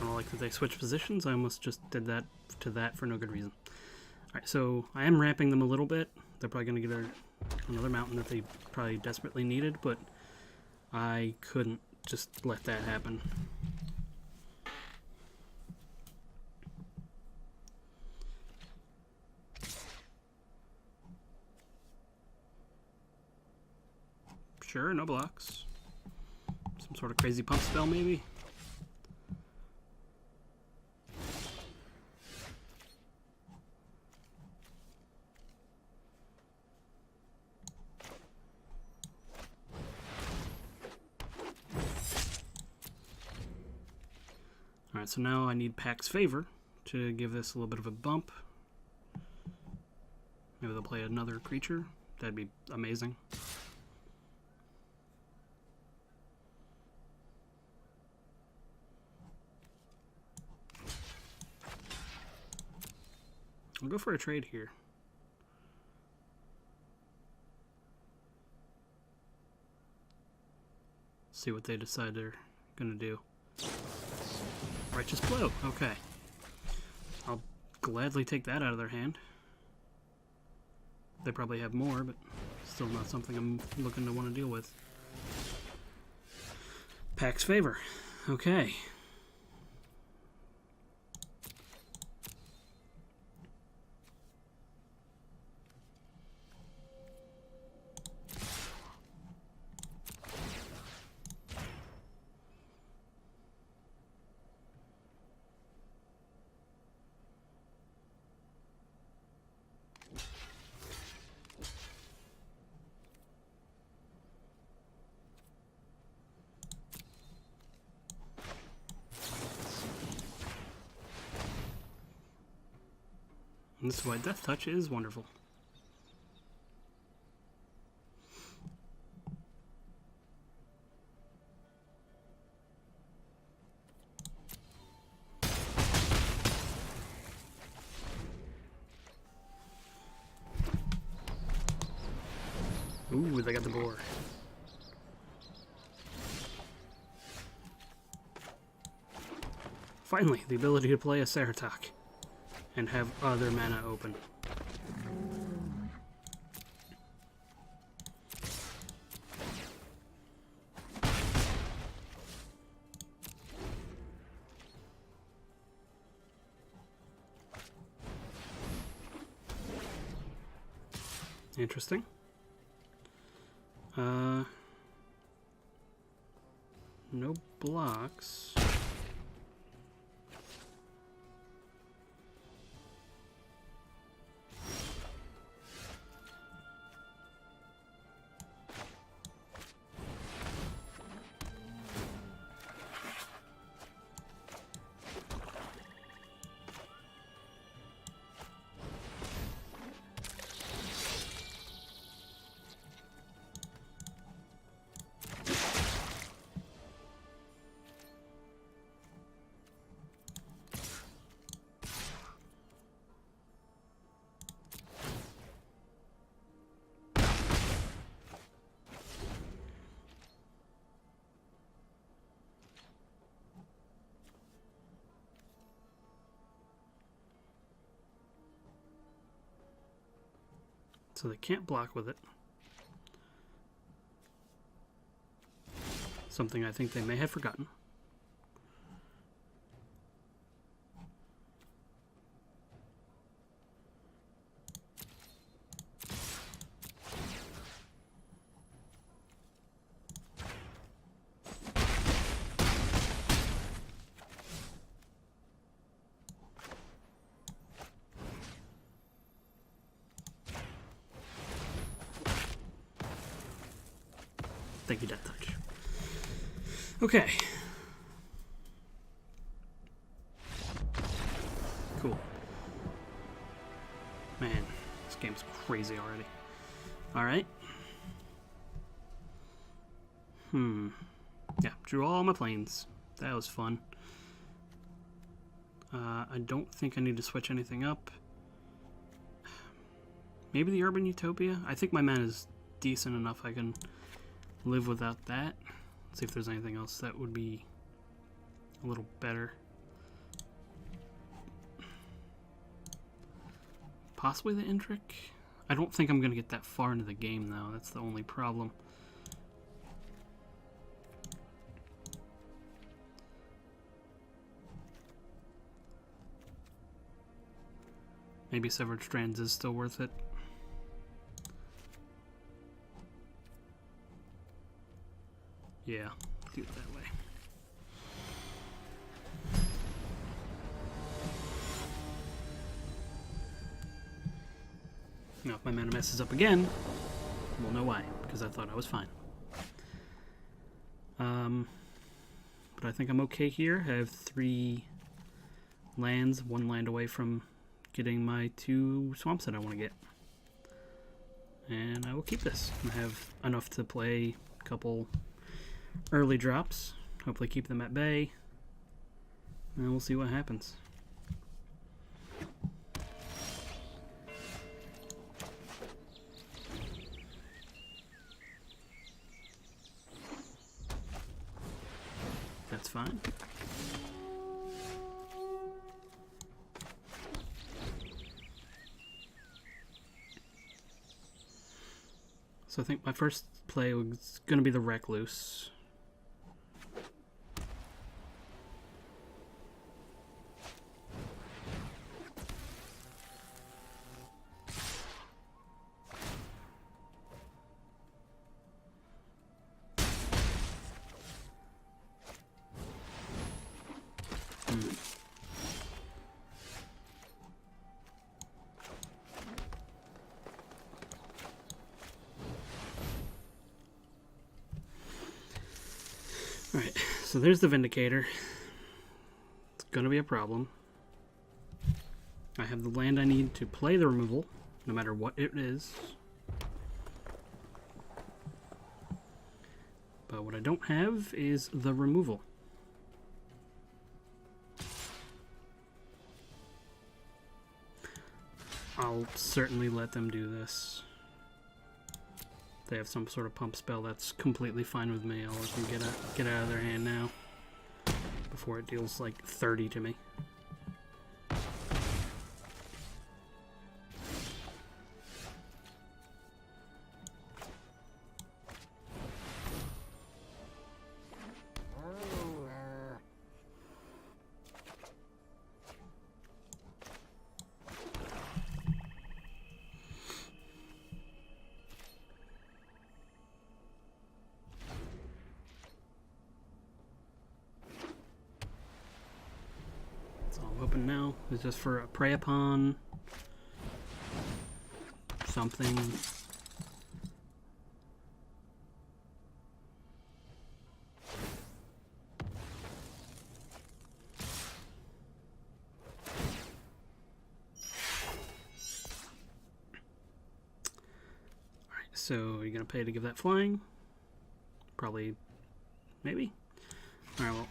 Like that they switch positions. I almost just did that to that for no good reason. Alright, so I am ramping them a little bit. They're probably going to get another mountain that they probably desperately needed, but I couldn't just let that happen. Sure, no blocks. Some sort of crazy pump spell, maybe? Alright, so now I need Pack's Favor to give this a little bit of a bump. Maybe they'll play another creature. That'd be amazing. I'll go for a trade here. See what they decide they're gonna do. Righteous Blow. Okay. I'll gladly take that out of their hand. They probably have more, but still not something I'm looking to want to deal with. Pack's Favor. Okay. And this is why Death Touch is wonderful. Ooh, they got the boar. Finally, the ability to play a Saratok and have other mana open. Interesting. No blocks. So they can't block with it. Something I think they may have forgotten. Thank you, Death Touch. Okay. Cool. Man, this game's crazy already. Alright. Yeah, drew all my planes. That was fun. I don't think I need to switch anything up. Maybe the Urban Utopia? I think my mana is decent enough I can live without that. Let's see if there's anything else that would be a little better. Possibly the Indrik? I don't think I'm going to get that far into the game, though. That's the only problem. Maybe Severed Strands is still worth it. Yeah, do it that way. Now, if my mana messes up again, we'll know why, because I thought I was fine. But I think I'm okay here. I have 3 lands, one land away from getting my 2 swamps that I want to get. And I will keep this. I have enough to play a couple early drops. Hopefully keep them at bay. And we'll see what happens. That's fine. So I think my first play was going to be the Recluse. Alright, so there's the Vindicator. It's gonna be a problem. I have the land I need to play the removal, no matter what it is. But what I don't have is the removal. I'll certainly let them do this. If they have some sort of pump spell, that's completely fine with me. I'll let them get out of their hand now before it deals like 30 to me. Open now is just for a prey upon something. Alright, so you're gonna pay to give that flying? Probably, maybe? Alright, well.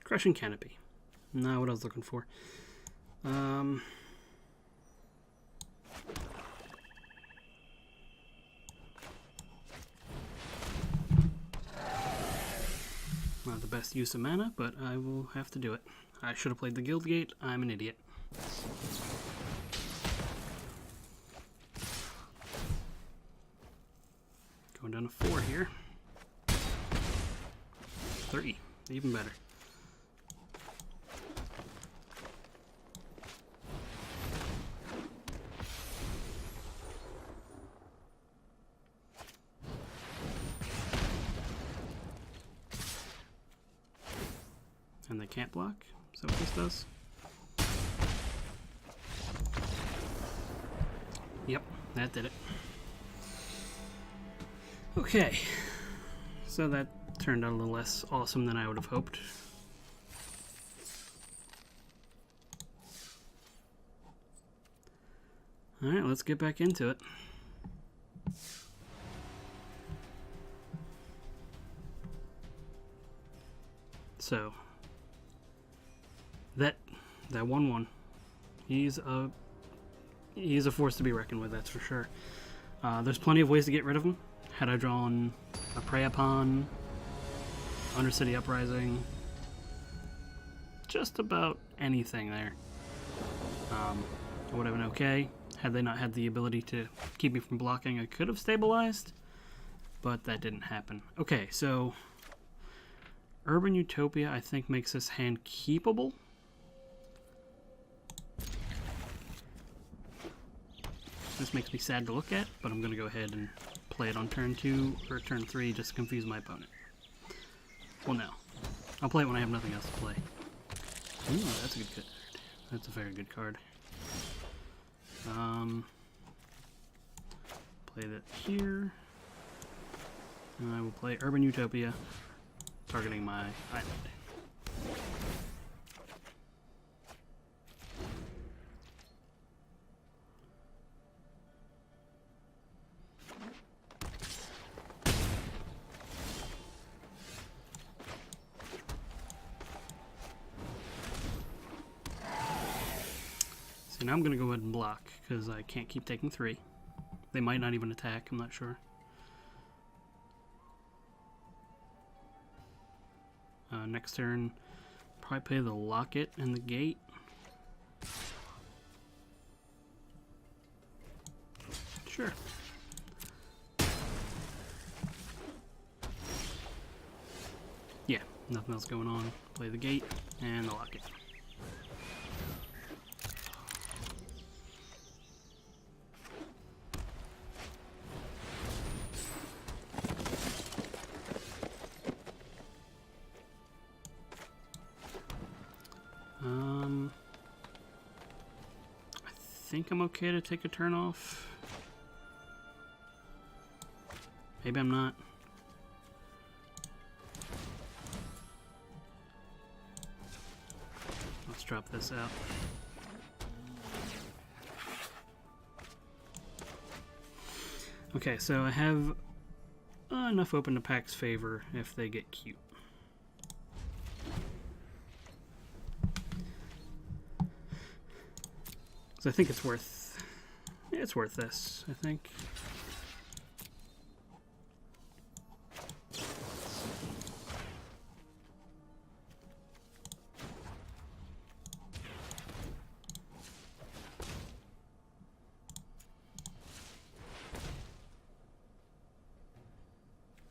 Crushing Canopy. Not what I was looking for. Not the best use of mana, but I will have to do it. I should have played the Guildgate. I'm an idiot. Going down to 4 here. 3. Even better. And they can't block? Is that what this does? Yep, that did it. Okay, so that turned out a little less awesome than I would have hoped. Alright, let's get back into it. So, that 1/1, he's a force to be reckoned with, that's for sure. There's plenty of ways to get rid of him. Had I drawn a Prey Upon, Undercity Uprising, just about anything there, it would have been okay. Had they not had the ability to keep me from blocking, I could have stabilized, but that didn't happen. Okay, so Urban Utopia, I think, makes this hand keepable. This makes me sad to look at, but I'm going to go ahead and play it on turn 2 or turn 3 just to confuse my opponent. Well, no. I'll play it when I have nothing else to play. Ooh, that's a good card. That's a very good card. Play that here. And I will play Urban Utopia, targeting my island. So now I'm going to go ahead and block, because I can't keep taking 3. They might not even attack, I'm not sure. Next turn, probably play the Locket and the Gate. Sure. Yeah, nothing else going on. Play the Gate and the Locket. I think I'm okay to take a turn off. Maybe I'm not. Let's drop this out. Okay, so I have enough open to Pack's favor if they get cute. So I think it's worth this, I think.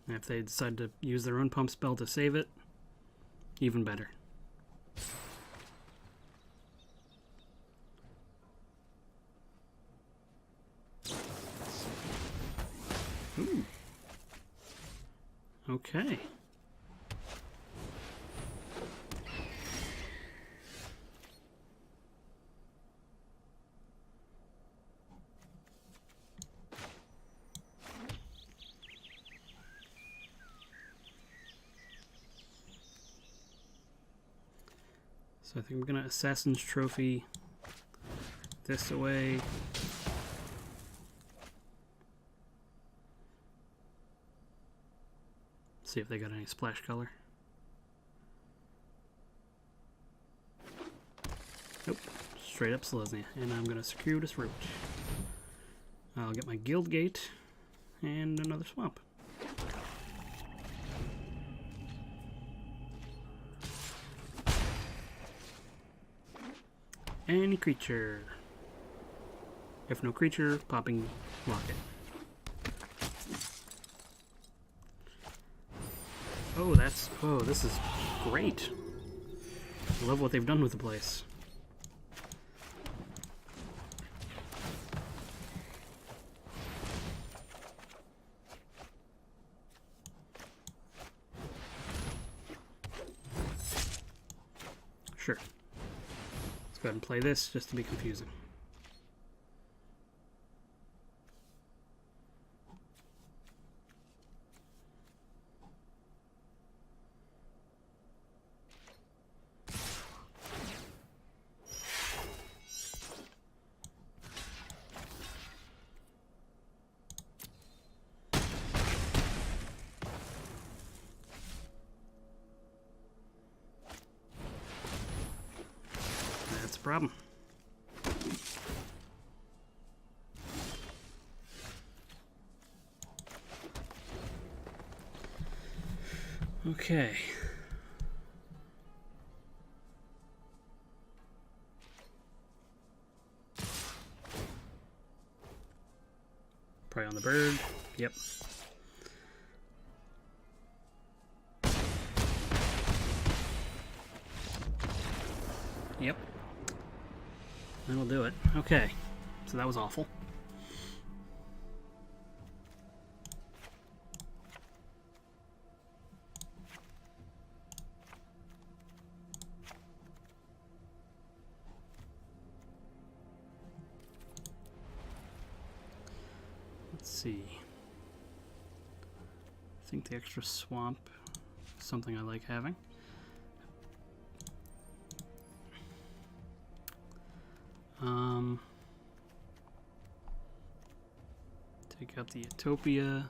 And if they decide to use their own pump spell to save it, even better. Ooh. Okay. So I think we're gonna Assassin's Trophy this away. See if they got any splash color. Nope, straight up Selesnya, and I'm gonna Circuitous Route. I'll get my Guild Gate and another swamp. Any creature. If no creature, popping Locket. Oh, this is great. I love what they've done with the place. Sure. Let's go ahead and play this just to be confusing. That's a problem. Okay. Probably on the bird. Yep. Yep. That'll do it. Okay. So that was awful. Let's see. I think the extra swamp is something I like having. Take out the Utopia.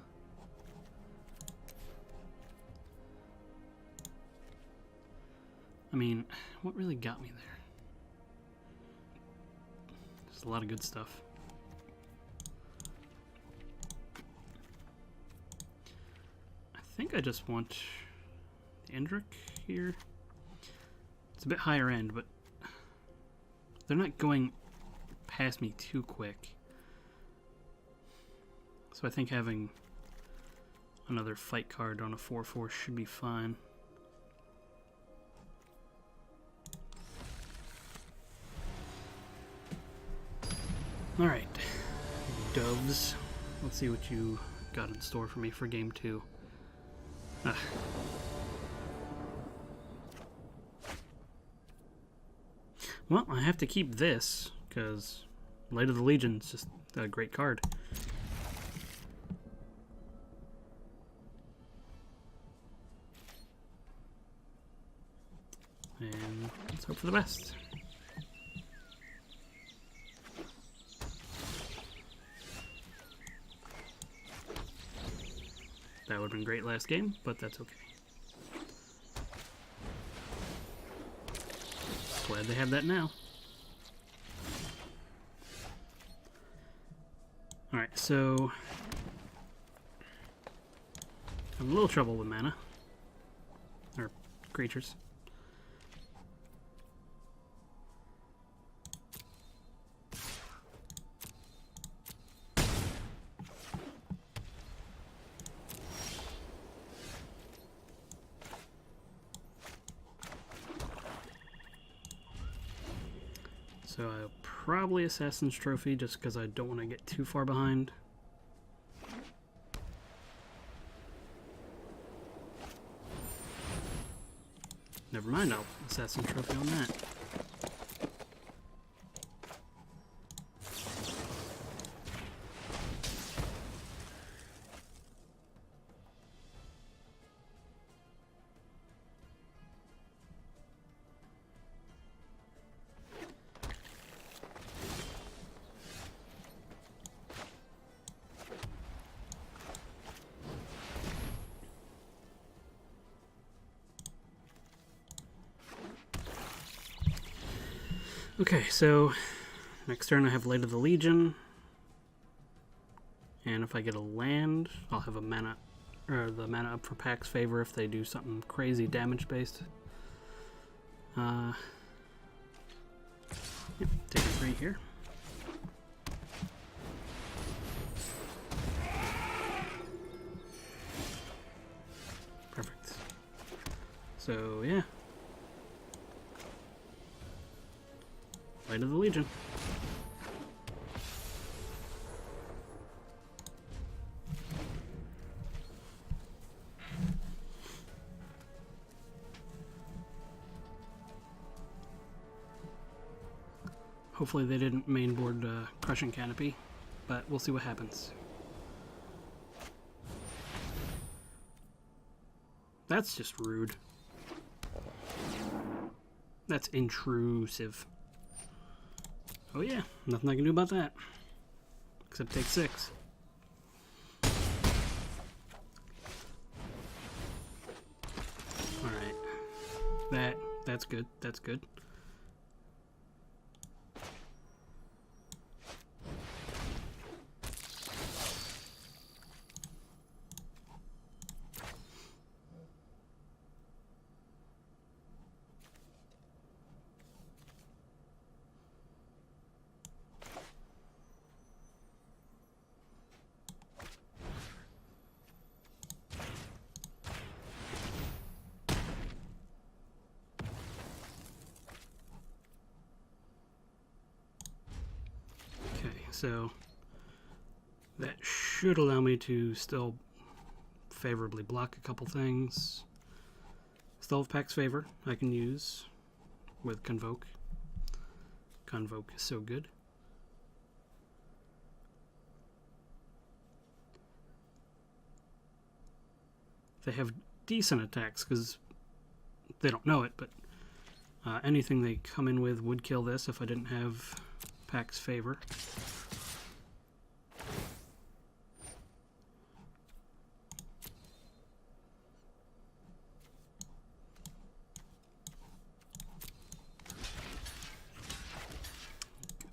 I mean, what really got me there? There's a lot of good stuff. I think I just want the Endrick here. It's a bit higher end, but they're not going past me too quick. So I think having another fight card on a 4/4 should be fine. Alright, Doves. Let's see what you got in store for me for game 2. Well, I have to keep this, because Light of the Legion is just a great card. And let's hope for the best. That would have been great last game, but that's okay. Glad they have that now. Alright, so I have a little trouble with mana. Or creatures. So I'll probably Assassin's Trophy just because I don't want to get too far behind. Never mind, I'll Assassin's Trophy on that. Okay, so next turn I have Light of the Legion, and if I get a land, I'll have a mana, or the mana up for Pack's favor if they do something crazy damage based. Yep, take a 3 here. Perfect. So yeah. Light of the Legion. Hopefully they didn't mainboard Crushing Canopy, but we'll see what happens. That's just rude. That's intrusive. Oh yeah, nothing I can do about that. Except take 6. Alright. That's good. That's good. So that should allow me to still favorably block a couple things. Still have Pack's favor I can use with Convoke. Convoke is so good. They have decent attacks because they don't know it, but anything they come in with would kill this if I didn't have Pack's Favor.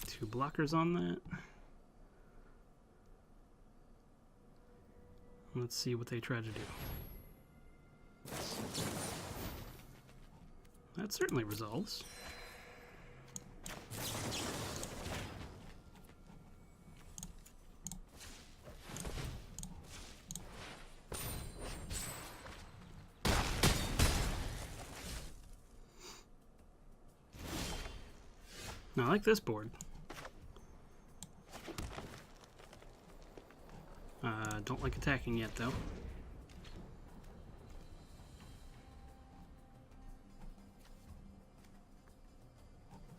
Two blockers on that. Let's see what they try to do. That certainly resolves. Now, I like this board. Don't like attacking yet, though.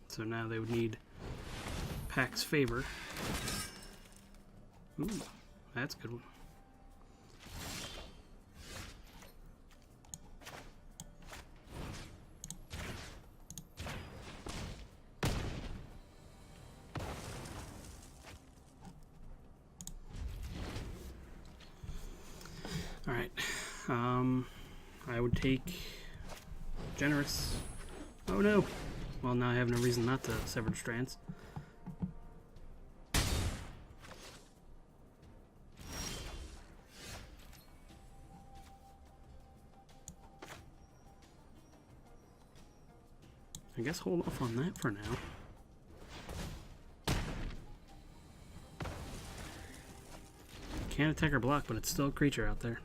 So now they would need Pack's Favor. Ooh, that's a good one. Alright, I would take Generous. Oh no! Well, now I have no reason not to Severed Strands. I guess hold off on that for now. Can't attack or block, but it's still a creature out there.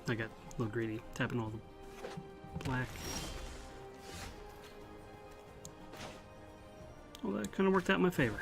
I got a little greedy, tapping all the black. Well, that kind of worked out in my favor.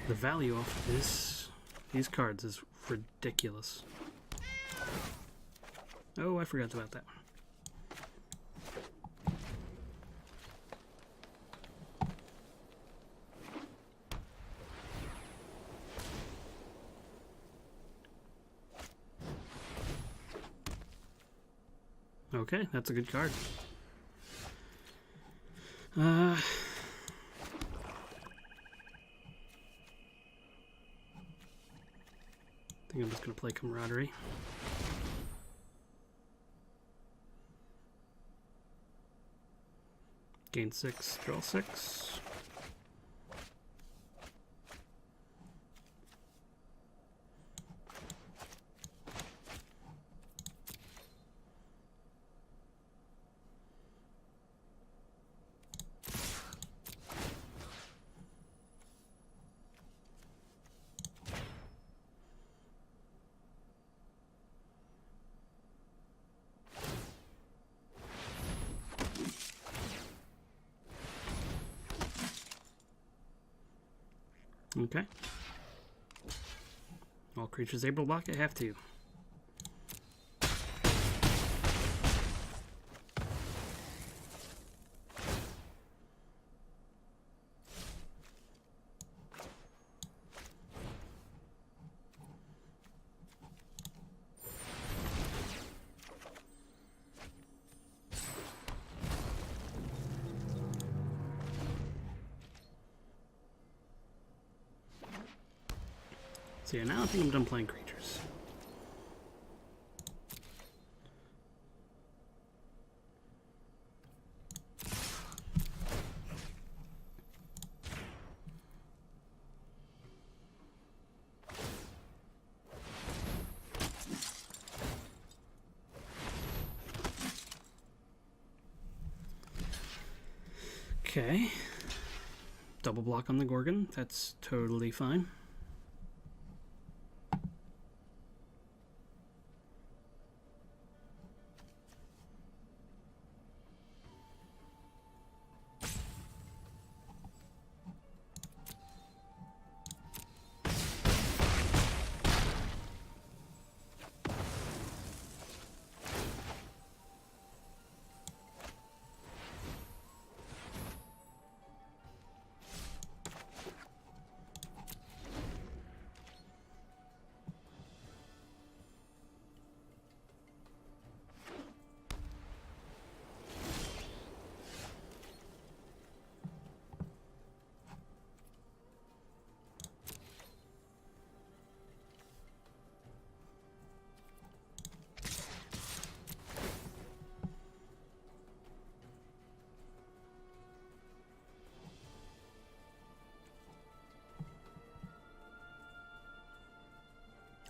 The value off of these cards is ridiculous. Oh, I forgot about that one. Okay, that's a good card. I think I'm just going to play Camaraderie. Gain 6, draw 6. Okay. All creatures able to block, I have to. So yeah, now I think I'm done playing creatures. Okay. Double block on the Gorgon. That's totally fine.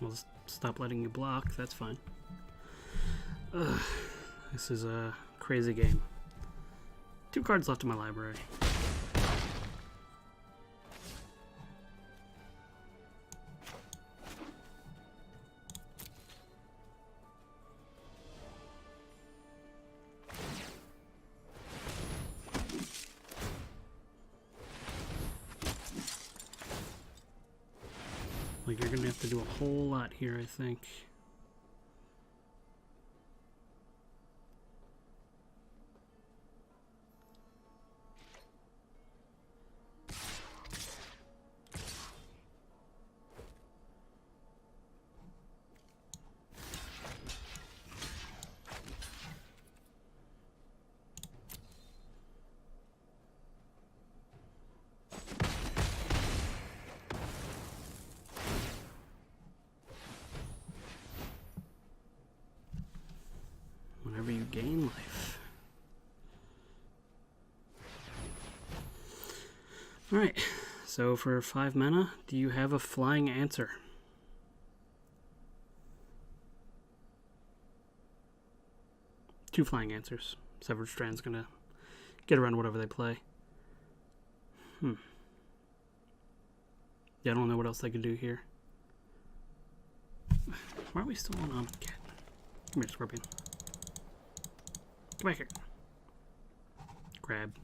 I'll just stop letting you block, that's fine. Ugh, this is a crazy game. 2 cards left in my library. Like, you're gonna have to do a whole lot here, I think. Whenever you gain life. Alright, so for 5 mana, do you have a flying answer? Two flying answers. Severed Strand's gonna get around whatever they play. Yeah, I don't know what else they could do here. Why are we still on cat? Come here, Scorpion. Come back here. Grab.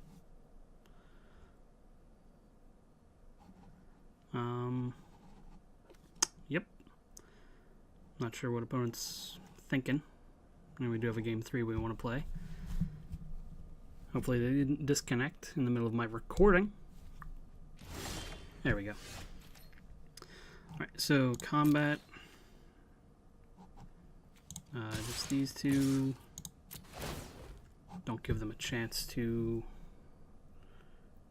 Yep. Not sure what opponent's thinking. And we do have a game 3 we want to play. Hopefully they didn't disconnect in the middle of my recording. There we go. Alright, so combat. Just these two. Don't give them a chance to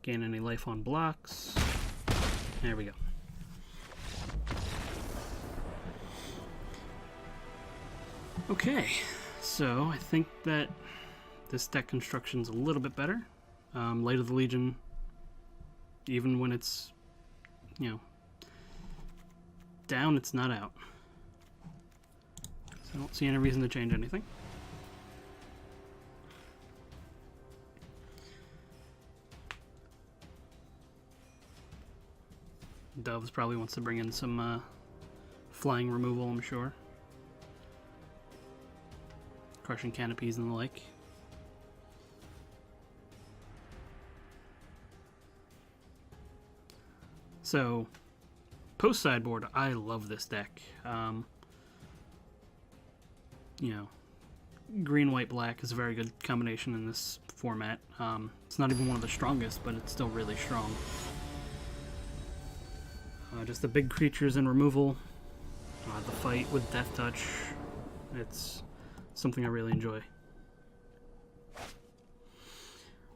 gain any life on blocks. There we go. Okay, so I think that this deck construction's a little bit better. Light of the Legion, even when it's, you know, down, it's not out. So I don't see any reason to change anything. Doves probably wants to bring in some flying removal, I'm sure. Crushing canopies and the like. So, post sideboard, I love this deck. You know, green, white, black is a very good combination in this format. It's not even one of the strongest, but it's still really strong. Just the big creatures and removal. The fight with Death Touch. It's something I really enjoy.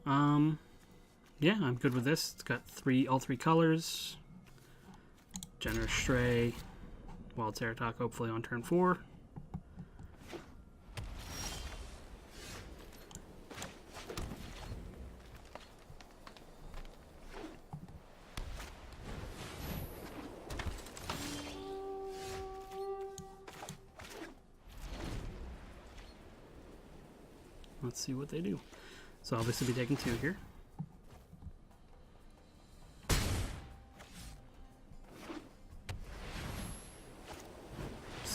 Yeah, I'm good with this. It's got all three colors. Generous Stray. Wild Ceratok hopefully on turn 4. Let's see what they do. So I'll obviously be taking 2 here.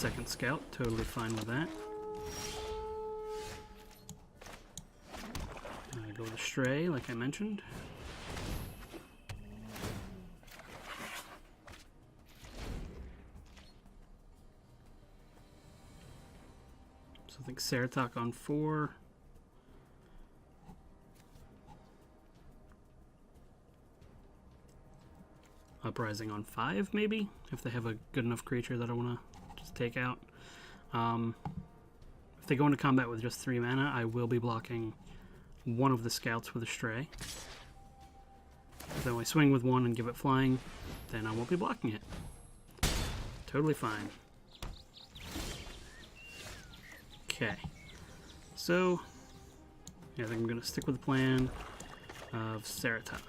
second scout, totally fine with that. I go with a stray, like I mentioned. So I think Ceratok on 4. Uprising on 5, maybe, if they have a good enough creature that I want to just take out. If they go into combat with just 3 mana, I will be blocking one of the scouts with a stray. If I only swing with 1 and give it flying, then I won't be blocking it. Totally fine. Okay, so yeah, I think I'm going to stick with the plan of Ceratok.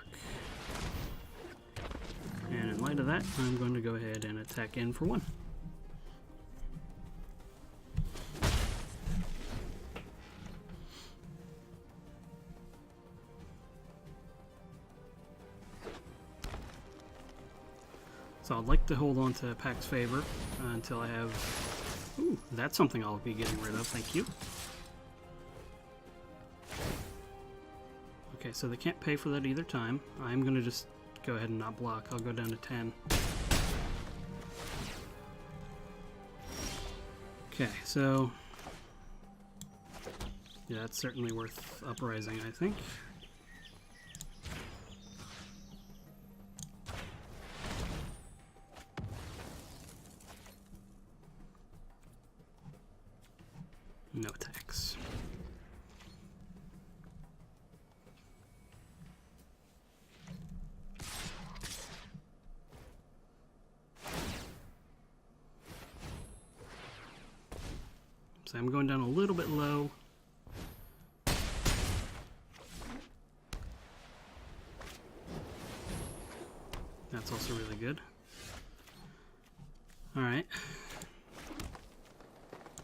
And in light of that, I'm going to go ahead and attack in for 1. So I'd like to hold on to Pack's Favor until I have... Ooh, that's something I'll be getting rid of, thank you. Okay, so they can't pay for that either time. I'm going to just go ahead and not block. I'll go down to 10. Okay, so... yeah, that's certainly worth uprising, I think. No attacks. So I'm going down a little bit low. That's also really good. Alright.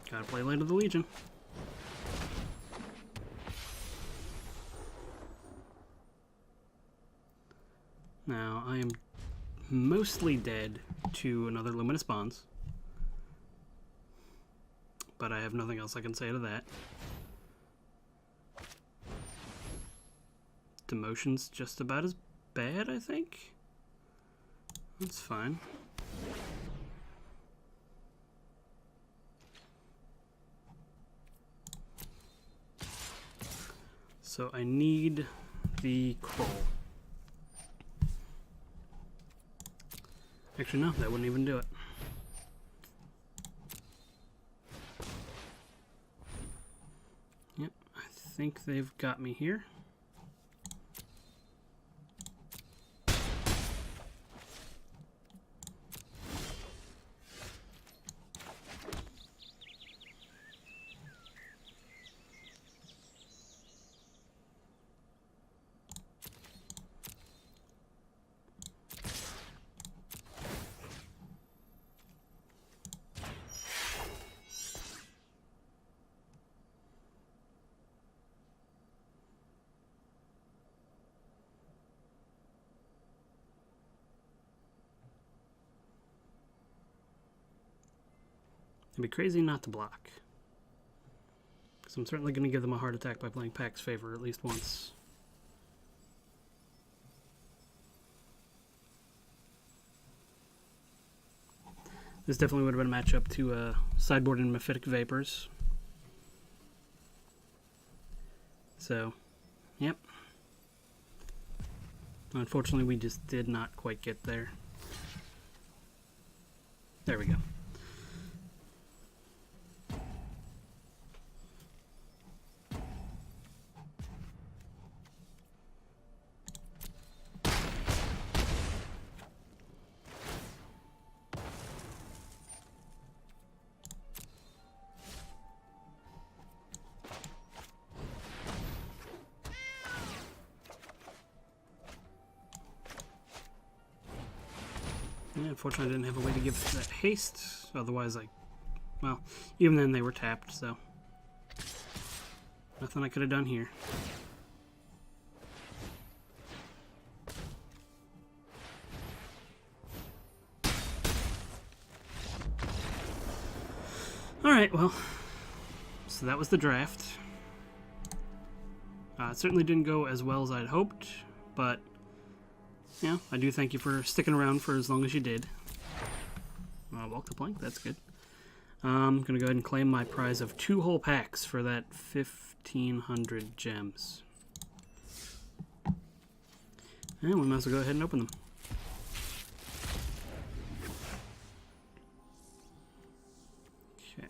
Gotta play Light of the Legion. Now, I am mostly dead to another Luminous Bonds. But I have nothing else I can say to that. Demotion's just about as bad, I think. That's fine. So I need the Kroll. Actually, no, that wouldn't even do it. Yep, I think they've got me here. It'd be crazy not to block. Because I'm certainly going to give them a heart attack by playing Pack's Favor at least once. This definitely would have been a matchup to sideboard and Mephitic Vapors. So, yep. Unfortunately, we just did not quite get there. There we go. Yeah, unfortunately I didn't have a way to give that haste, otherwise well, even then they were tapped, so nothing I could have done here. Alright, well, so that was the draft. It certainly didn't go as well as I'd hoped, but, yeah, I do thank you for sticking around for as long as you did. Walk the plank, that's good. I'm going to go ahead and claim my prize of 2 whole packs for that 1,500 gems. And we might as well go ahead and open them. Okay.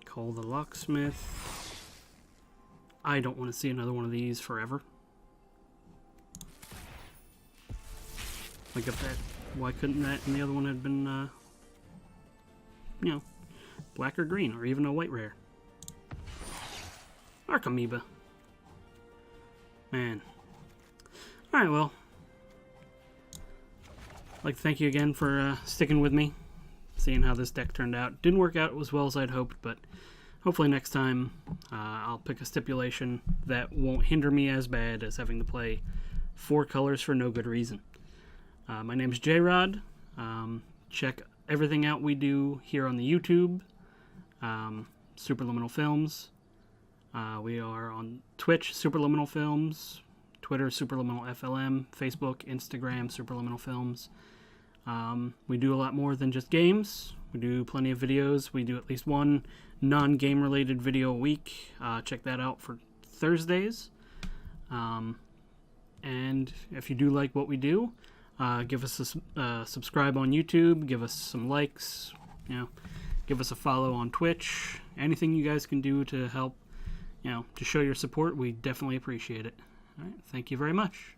Call the locksmith. I don't want to see another one of these forever. Like if that, why couldn't that and the other one had been, you know, black or green, or even a white rare? Archamoeba. Man. Alright, well. I'd like to thank you again for sticking with me, seeing how this deck turned out. Didn't work out as well as I'd hoped, but hopefully next time I'll pick a stipulation that won't hinder me as bad as having to play 4 colors for no good reason. My name's Jayrod. Check everything out we do here on the YouTube, Supraliminal Films. We are on Twitch, Supraliminal Films, Twitter, Supraliminal FLM, Facebook, Instagram, Supraliminal Films. We do a lot more than just games. We do plenty of videos. We do at least one non-game related video a week. Check that out for Thursdays. And if you do like what we do, give us a subscribe on YouTube, give us some likes, you know, give us a follow on Twitch. Anything you guys can do to help, you know, to show your support, we definitely appreciate it. All right, thank you very much.